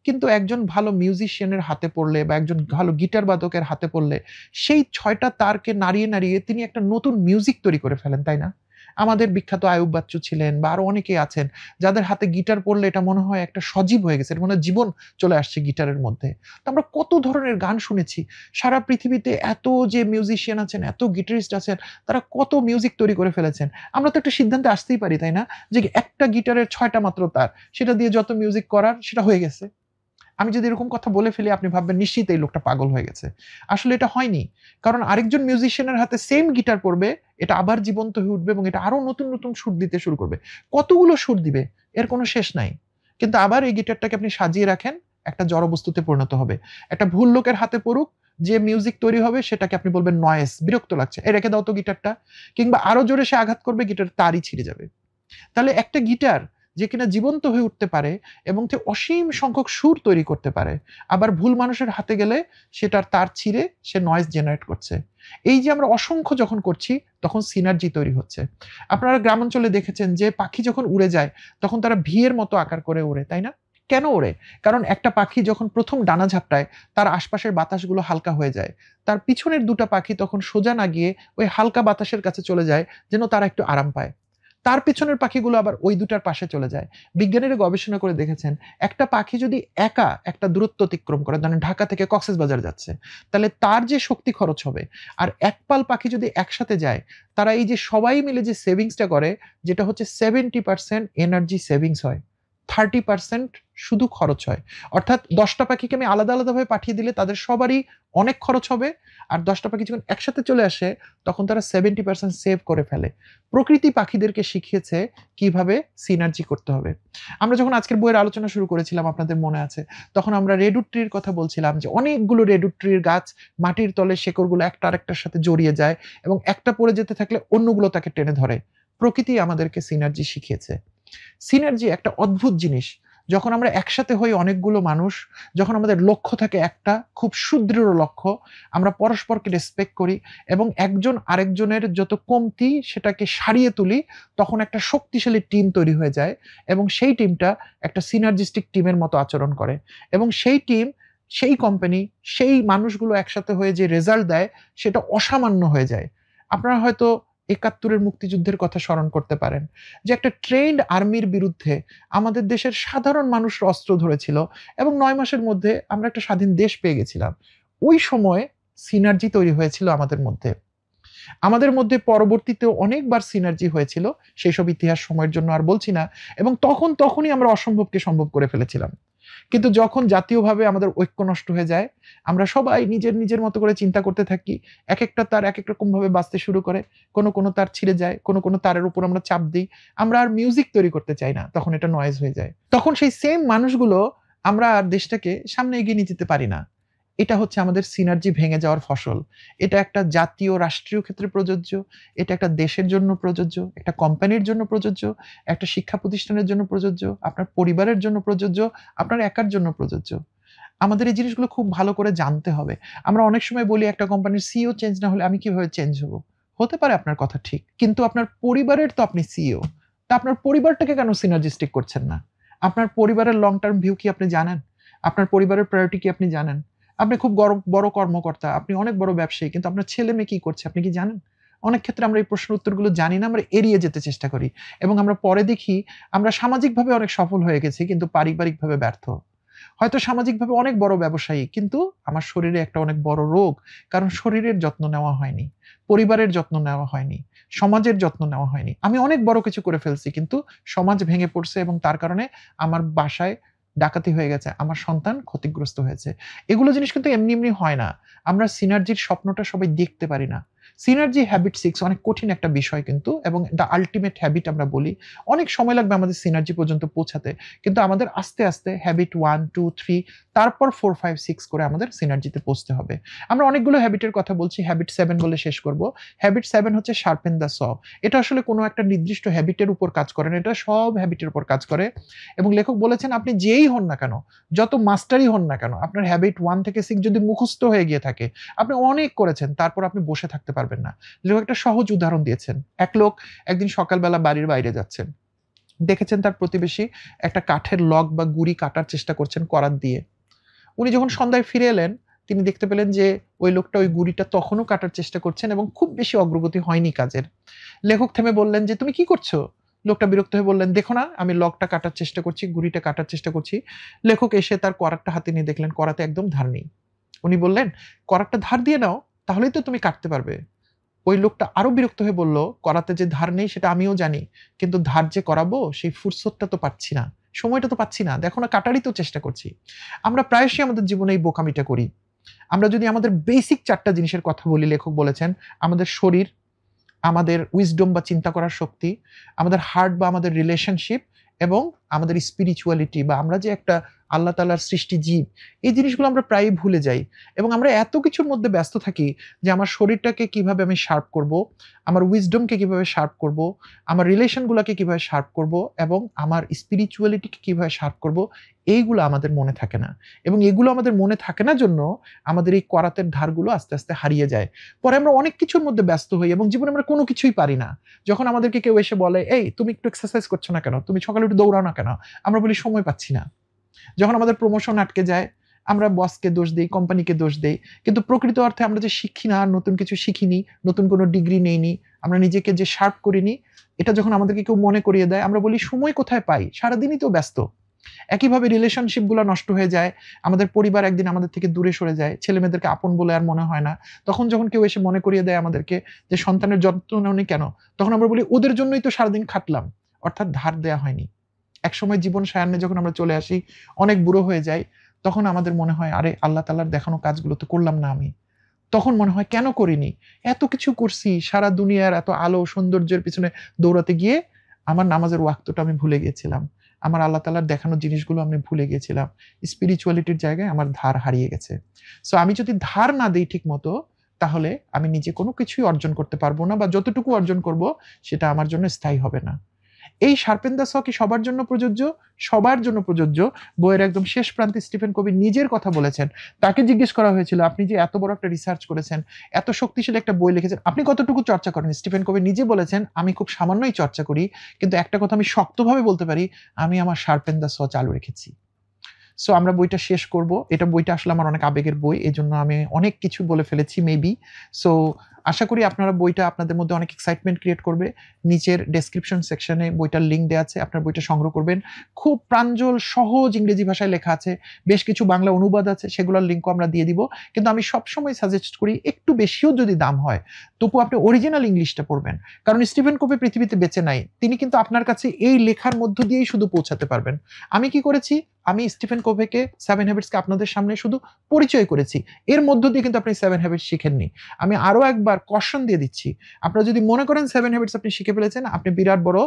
Speaker 1: কিন্তু একজন ভালো মিউজিশিয়ানের হাতে পড়লে বা একজন ভালো গিটার বাদকের হাতে পড়লে সেই ৬ টা তারকে নাড়িয়ে, নাড়িয়ে তিনি একটা নতুন মিউজিক তৈরি করে ফেলেন, তাই না? আমাদের বিখ্যাত আয়ুব বাচ্চু ছিলেন বা আরো অনেকেই আছেন যাদের হাতে গিটার পড়লে এটা মনে হয় একটা সজীব হয়ে গেছে। এটা মনে হয় জীবন চলে আসছে গিটারের মধ্যে। তো আমরা কত ধরনের গান শুনেছি। সারা পৃথিবীতে এত যে মিউজিশিয়ান আছেন, এত গিটারিস্ট আছেন, তারা কত মিউজিক তৈরি করে ফেলেছেন। আমরা তো একটা সিদ্ধান্তে আসতেই পারি, তাই না? যে একটা গিটারের ৬ টা মাত্র তার। সেটা দিয়ে যত মিউজিক করার সেটা হয়ে গেছে। আমি যদি এরকম কথা বলে ফেলি আপনি ভাববেন নিশ্চিত এই লোকটা পাগল হয়ে গেছে। আসলে এটা হয়নি। কারণ আরেকজন মিউজিশিয়ানের হাতে সেম গিটার পড়বে, এটা আবার জীবন্ত হয়ে উঠবে এবং এটা আরো নতুন, নতুন সুর দিতে শুরু করবে। কতগুলো সুর দিবে এর কোনো শেষ নাই। কিন্তু আবার এই গিটারটাকে আপনি সাজিয়ে রাখেন, একটা জড়বস্তুতে পরিণত হবে। একটা ভুল লোকের হাতে পড়ুক, যে মিউজিক তৈরি হবে সেটাকে আপনি বলবেন নয়েজ, বিরক্ত লাগছে। এই রেখে দাও তো গিটারটা। কিংবা আরো জোরে সে আঘাত করবে, গিটারের তারই ছিঁড়ে যাবে। তাহলে একটা গিটার যে কিনা জীবন্ত হয়ে উঠতে পারে এবং সে অসীম সংখ্যক সুর তৈরি করতে পারে, আবার ভুল মানুষের হাতে গেলে সেটার তার ছিঁড়ে সে নয়েজ জেনারেট করছে। এই যে আমরা অসংখ্য যখন করছি তখন সিনার্জি তৈরি হচ্ছে। আপনারা গ্রামাঞ্চলে দেখেছেন যে পাখি যখন উড়ে যায় তখন তারা ভি এর মতো আকার করে ওড়ে, তাই না? কেন ওড়ে? কারণ একটা পাখি যখন প্রথম ডানা ঝাপটায় তার আশপাশের বাতাসগুলো হালকা হয়ে যায়। তার পিছনের ২ টা পাখি তখন সোজা না গিয়ে ওই হালকা বাতাসের কাছে চলে যায় যেন তারা একটু আরাম পায়। তার পেছনের পাখিগুলো আবার ওই ২ টার পাশে চলে যায়। বিজ্ঞানীরা গবেষণা করে দেখেছেন, একটা পাখি যদি একা একটা দূরত্ব অতিক্রম করে, ধরেন ঢাকা থেকে কক্সবাজার যাচ্ছে, তাহলে তার যে শক্তি খরচ হবে, আর এক পাল পাখি যদি একসাথে যায়, তারা এই যে সবাই মিলে যে সেভিংসটা করে, যেটা হচ্ছে 70% এনার্জি সেভিংস হয়। 30% শুধু খরচ হয়। অর্থাৎ ১০ টা পাখিকে আমি আলাদা, আলাদাভাবে পাঠিয়ে দিলে তাদের সবারই অনেক খরচ হবে। আর ১০ টা পাখি যখন একসাথে চলে আসে, তখন তারা 70% সেভ করে ফেলে। প্রকৃতি পাখিদেরকে শিখিয়েছে কিভাবে সিনার্জি করতে হবে। আমরা যখন আজকের বইয়ের আলোচনা শুরু করেছিলাম আপনাদের মনে আছে, তখন আমরা রেডউড ট্রির কথা বলছিলাম যে অনেকগুলো রেডউড ট্রির গাছ মাটির তলে শেকড়গুলো একটা আরেকটার সাথে জড়িয়ে যায় এবং একটা পড়ে যেতে থাকলে অন্যগুলো তাকে টেনে ধরে। প্রকৃতি আমাদেরকে সিনার্জি শিখিয়েছে। সিনার্জি একটা অদ্ভুত জিনিস। যখন আমরা একসাথে হই অনেকগুলো মানুষ, যখন আমাদের লক্ষ্য থাকে একটা খুব সুদৃঢ় লক্ষ্য, আমরা পরস্পরকে রেসপেক্ট করি এবং একজন আরেকজনের যত কমতি সেটাকে সারিয়ে তুলি, তখন একটা শক্তিশালী টিম তৈরি হয়ে যায় এবং সেই টিমটা একটা সিনার্জিস্টিক টিমের মতো আচরণ করে এবং সেই টিম, সেই কোম্পানি, সেই মানুষগুলো একসাথে হয়ে যে রেজাল্ট দেয় সেটা অসামান্য হয়ে যায়। আপনারা হয়তো ৭১ এর মুক্তিযুদ্ধের কথা স্মরণ করতে পারেন। যে একটা ট্রেইনড আর্মির বিরুদ্ধে আমাদের দেশের সাধারণ মানুষরা অস্ত্র ধরেছিল এবং ৯ মাসের মধ্যে আমরা একটা স্বাধীন দেশ পেয়ে গেছিলাম। ওই সময়ে সিনার্জি তৈরি হয়েছিল আমাদের মধ্যে। আমাদের মধ্যে পরবর্তীতেও অনেকবার সিনার্জি হয়েছিল। সেইসব ইতিহাস সময়ের জন্য আর বলছি না এবং তখনই আমরা অসম্ভবকে সম্ভব করে ফেলেছিলাম। কিন্তু যখন জাতীয়ভাবে আমাদের ঐক্য নষ্ট হয়ে যায়, আমরা সবাই নিজের, নিজের মতো করে চিন্তা করতে থাকি। একেকটা তার একেক রকমভাবে বাজতে শুরু করে। কোনো তার ছিঁড়ে যায়, কোনো তারের উপর আমরা চাপ দেই। আমরা আর মিউজিক তৈরি করতে চাই না। তখন এটা নয়েজ হয়ে যায়। তখন সেই সেম মানুষগুলো আমরা আর দেশটাকে সামনে এগিয়ে নিয়ে যেতে পারি না। এটা হচ্ছে আমাদের সিনার্জি ভেঙে যাওয়ার ফসল। এটা একটা জাতীয় রাষ্ট্রীয় ক্ষেত্রে প্রযোজ্য, এটা একটা দেশের জন্য প্রযোজ্য, একটা কোম্পানির জন্য প্রযোজ্য, একটা শিক্ষা প্রতিষ্ঠানের জন্য প্রযোজ্য, আপনার পরিবারের জন্য প্রযোজ্য, আপনার একার জন্য প্রযোজ্য। আমাদের এই জিনিসগুলো খুব ভালো করে জানতে হবে। আমরা অনেক সময় বলি একটা কোম্পানির সিইও চেঞ্জ না হলে আমি কিভাবে চেঞ্জ হব? হতে পারে আপনার কথা ঠিক। কিন্তু আপনার পরিবারের তো আপনি সিইও। তা আপনার পরিবারটাকে কেন সিনার্জিস্টিক করছেন না? আপনার পরিবারের লং টার্ম ভিউ কি আপনি জানেন? আপনার পরিবারের প্রায়োরিটি কি আপনি জানেন? আপনি খুব বড় কর্মকর্তা, আপনি অনেক বড় ব্যবসায়ী, কিন্তু আপনার ছেলে-মেয়ে কি করছে আপনি কি জানেন? অনেক ক্ষেত্রে আমরা এই প্রশ্নের উত্তরগুলো জানি না, আমরা এড়িয়ে যেতে চেষ্টা করি এবং আমরা পরে দেখি আমরা সামাজিকভাবে অনেক সফল হয়ে গেছি কিন্তু পারিবারিকভাবে ব্যর্থ। হয়তো সামাজিকভাবে অনেক বড় ব্যবসায়ী, কিন্তু আমার শরীরে একটা অনেক বড় রোগ। কারণ শরীরের যত্ন নেওয়া হয়নি, পরিবারের যত্ন নেওয়া হয়নি, সমাজের যত্ন নেওয়া হয়নি। আমি অনেক বড় কিছু করে ফেলছি কিন্তু সমাজ ভেঙে পড়ছে এবং তার কারণে আমার বাসায় ডাকাতি হয়ে গেছে, আমার সন্তান ক্ষতিগ্রস্ত হয়েছে। এগুলো জিনিস কিন্তু এমনি হয় না। আমরা সিনার্জির স্বপ্নটা সবাই দেখতে পারি না। সিনার্জি হ্যাবিট 6 অনেক কঠিন একটা বিষয় কিন্তু, এবং দ্য আল্টিমেট হ্যাবিট আমরা বলি। অনেক সময় লাগবে আমাদের সিনার্জি পর্যন্ত পৌঁছাতে। কিন্তু আমাদের আস্তে, আস্তে হ্যাবিট 1, 2, 3 তারপর 4, 5, 6 করে আমাদের সিনার্জিতে পৌঁছতে হবে। আমরা অনেকগুলো হ্যাবিটের কথা বলছি, হ্যাবিট 7 বলে শেষ করব। হ্যাবিট 7 হচ্ছে শার্পেন দ্য স। এটা আসলে কোনো একটা নির্দিষ্ট হ্যাবিটের উপর কাজ করে না, এটা সব হ্যাবিটের উপর কাজ করে। এবং লেখক বলেছেন আপনি যেই হন না কেন, যত মাস্টারই হন না কেন, আপনার হ্যাবিট 1 থেকে 6 যদি মুখস্থ হয়ে গিয়ে থাকে, আপনি অনেক করেছেন, তারপর আপনি বসে থাকতে পারবেন না। লেখক একটা সহজ উদাহরণ দিয়েছেন। এক লোক একদিন সকালবেলা বাড়ির বাইরে যাচ্ছেন। দেখেছেন তার প্রতিবেশী একটা কাঠের লগ বা গুড়ি কাটার চেষ্টা করছেন করাত দিয়ে। উনি যখন সন্ধ্যায় ফিরে এলেন, তিনি দেখতে পেলেন যে ওই লোকটা ওই গুড়িটা তখনও কাটার চেষ্টা করছেন এবং খুব বেশি অগ্রগতি হয়নি কাজের। লেখক থেমে বললেন যে, "তুমি কি করছো?" লোকটা বিরক্ত হয়ে বললেন, "দেখো না, আমি লগটা কাটার চেষ্টা করছি, গুড়িটা কাটার চেষ্টা করছি।" লেখক এসে তার করাতটা হাতে নিয়ে দেখলেন করাতে একদম ধার নেই। উনি বললেন, "করাতটা ধার দিয়ে নাও, তাহলেই তো তুমি কাটতে পারবে।" ওই লোকটা আরো বিরক্ত হয়ে বলল, "করাতে যে ধার নেই সেটা আমিও জানি। কিন্তু ধার যে করাবো সেই ফুরসতটা তো পাচ্ছি না। সময়টা তো পাচ্ছি না। দেখো না কাটারই তো চেষ্টা করছি।" আমরা প্রায়শই আমাদের জীবনে এই বোকামিটা করি। আমরা যদি আমাদের বেসিক ৪ টা জিনিসের কথা বলি, লেখক বলেছেন, আমাদের শরীর, আমাদের উইজডম বা চিন্তা করার শক্তি, আমাদের হার্ট বা আমাদের রিলেশনশিপ এবং আমাদের স্পিরিচুয়ালিটি বা আমরা যে একটা আল্লাহ তাআলার সৃষ্টি জীব, এই জিনিসগুলো আমরা প্রায়ই ভুলে যাই এবং আমরা এত কিছুর মধ্যে ব্যস্ত থাকি যে আমার শরীরটাকে কিভাবে আমি শার্প করব, আমার উইজডমকে কিভাবে শার্প করব, আমার রিলেশনগুলোকে কিভাবে শার্প করব এবং আমার স্পিরিচুয়ালিটিকে কিভাবে শার্প করব, এইগুলো আমাদের মনে থাকে না। এবং এগুলো আমাদের মনে থাকে না জন্য আমাদের এই করাতের ধারগুলো আস্তে, আস্তে হারিয়ে যায়। পরে আমরা অনেক কিছুর মধ্যে ব্যস্ত হই এবং জীবনে আমরা কোনো কিছুই পারি না। যখন আমাদেরকে কেউ এসে বলে, "এই তুমি একটু এক্সারসাইজ করছো না কেন? তুমি সকালে উঠে দৌড়াও না কেন?" আমরা বলি, "সময় পাচ্ছি না।" যখন আমাদের প্রমোশন আটকে যায়, আমরা বসকে দোষ দেই, কোম্পানিকে দোষ দেই। কিন্তু প্রকৃত অর্থে আমরা যে শিখি না, নতুন কিছু শিখিনি, নতুন কোনো ডিগ্রি নেইনি, আমরা নিজেকে যে শার্প করিনি, এটা যখন আমাদেরকে কেউ মনে করিয়ে দেয়, আমরা বলি, "সময় কোথায় পাই? সারাদিনই তো ব্যস্ত।" একইভাবে রিলেশনশিপ গুলা নষ্ট হয়ে যায়। আমাদের পরিবার একদিন আমাদের থেকে দূরে সরে যায়। ছেলেমেয়েদেরকে আপন বলে আর মনে হয় না। তখন যখন কেউ এসে মনে করিয়ে দেয় আমাদেরকে যে, "সন্তানের যত্ন নেওনি কেন?" তখন আমরা বলি, "ওদের জন্যই তো সারাদিন খাটলাম।" অর্থাৎ ধার দেয়া হয়নি। একসময় জীবন সায়ান্নে যখন আমরা চলে আসি, অনেক বুড়ো হয়ে যাই, তখন আমাদের মনে হয়, "আরে আল্লাহ তাআলার দেখানো কাজগুলো তো করলাম না আমি।" তখন মনে হয়, "কেন করিনি? এত কিছু করছি, সারা দুনিয়ার এত আলো সৌন্দর্যের পিছনে দৌড়াতে গিয়ে আমার নামাজের ওয়াক্তটা আমি ভুলে গিয়েছিলাম। আমার আল্লাহ তাআলার দেখানো জিনিসগুলো আমি ভুলে গিয়েছিলাম। স্পিরিচুয়ালিটির জায়গায় আমার ধার হারিয়ে গেছে। সো আমি যদি ধার না দেই ঠিকমতো, তাহলে আমি নিজে কোনো কিছুই অর্জন করতে পারবো না বা যতটুকু অর্জন করব সেটা আমার জন্য স্থায়ী হবে না। এই শার্পেন দ্য স কি সবার জন্য প্রযোজ্য? সবার জন্য প্রযোজ্য। বইয়ের একদম শেষ প্রান্তে স্টিফেন কবি নিজের কথা বলেছেন। তাকে জিজ্ঞেস করা হয়েছিল, "আপনি যে এত বড় একটা রিসার্চ করেছেন, এত শক্তিশালী একটা বই লিখেছেন, আপনি কতটুকু চর্চা করেন?" স্টিফেন কবি নিজে বলেছেন, "আমি খুব সামান্যই চর্চা করি। কিন্তু একটা কথা আমি শক্তভাবে বলতে পারি, আমি আমার শার্পেন দ্য স চালু রেখেছি।" সো আমরা বইটা শেষ করব। বইটা আসলে আমার অনেক আবেগের বই। এজন্য আমি অনেক কিছু বলে ফেলেছি মেবি। সো আশা করি আপনারা বইটা আপনাদের মধ্যে অনেক এক্সাইটমেন্ট ক্রিয়েট করবে। নিচের ডেসক্রিপশন সেকশনে বইটার লিঙ্ক দেয়া আছে। আপনারা বইটা সংগ্রহ করবেন। খুব প্রাঞ্জল সহজ ইংরেজি ভাষায় লেখা আছে। বেশ কিছু বাংলা অনুবাদ আছে, সেগুলোর লিঙ্কও আমরা দিয়ে দিব। কিন্তু আমি সবসময় সাজেস্ট করি একটু বেশিও যদি দাম হয়, তবুও আপনি অরিজিনাল ইংলিশটা পড়বেন। কারণ স্টিফেন কোভি পৃথিবীতে বেঁচে নাই। তিনি কিন্তু আপনার কাছে এই লেখার মধ্য দিয়েই শুধু পৌঁছাতে পারবেন। আমি কি করেছি? আমি স্টিফেন কোভিকে 7 হ্যাবিটসকে আপনাদের সামনে শুধু পরিচয় করেছি। এর মধ্য দিয়ে কিন্তু আপনি 7 হ্যাবিটস শিখেননি। আমি আরো একবার কশন দিয়ে দিচ্ছি। আপনারা যদি মনে করেন 7 হ্যাবিটস আপনি শিখে ফেলেছেন, আপনি বিরাট বড়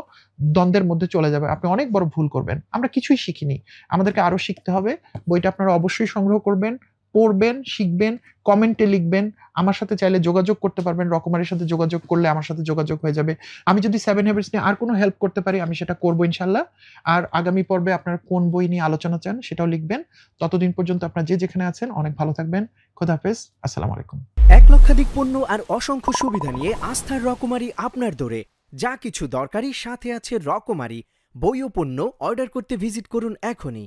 Speaker 1: দ্বন্দ্বের মধ্যে চলে যাবেন। আপনি অনেক বড় ভুল করবেন। আমরা কিছুই শিখিনি। আমাদেরকে আরো শিখতে হবে। বইটা আপনারা অবশ্যই সংগ্রহ করবেন, পড়বেন, শিখবেন, কমেন্টে লিখবেন। আমার সাথে চাইলে যোগাযোগ করতে পারবেন। রকমারির সাথে যোগাযোগ করলে আমার সাথে যোগাযোগ হয়ে যাবে। আমি যদি 7 হ্যাবিটস নিয়ে আর কোনো হেল্প করতে পারি, আমি সেটা করব ইনশাআল্লাহ। আর আগামী পর্বে আপনারা কোন বই নিয়ে আলোচনা চান সেটাও লিখবেন। ততদিন পর্যন্ত আপনারা যে যেখানে আছেন অনেক ভালো থাকবেন। খোদা হাফেজ। আসসালামু আলাইকুম।
Speaker 2: 1 লক্ষাধিক পণ্য আর অসংখ্য সুবিধা নিয়ে আস্থার রকমারি আপনার দোরে। যা কিছু দরকারি সাথে আছে রকমারি। বই ও পণ্য অর্ডার করতে ভিজিট করুন এখনই।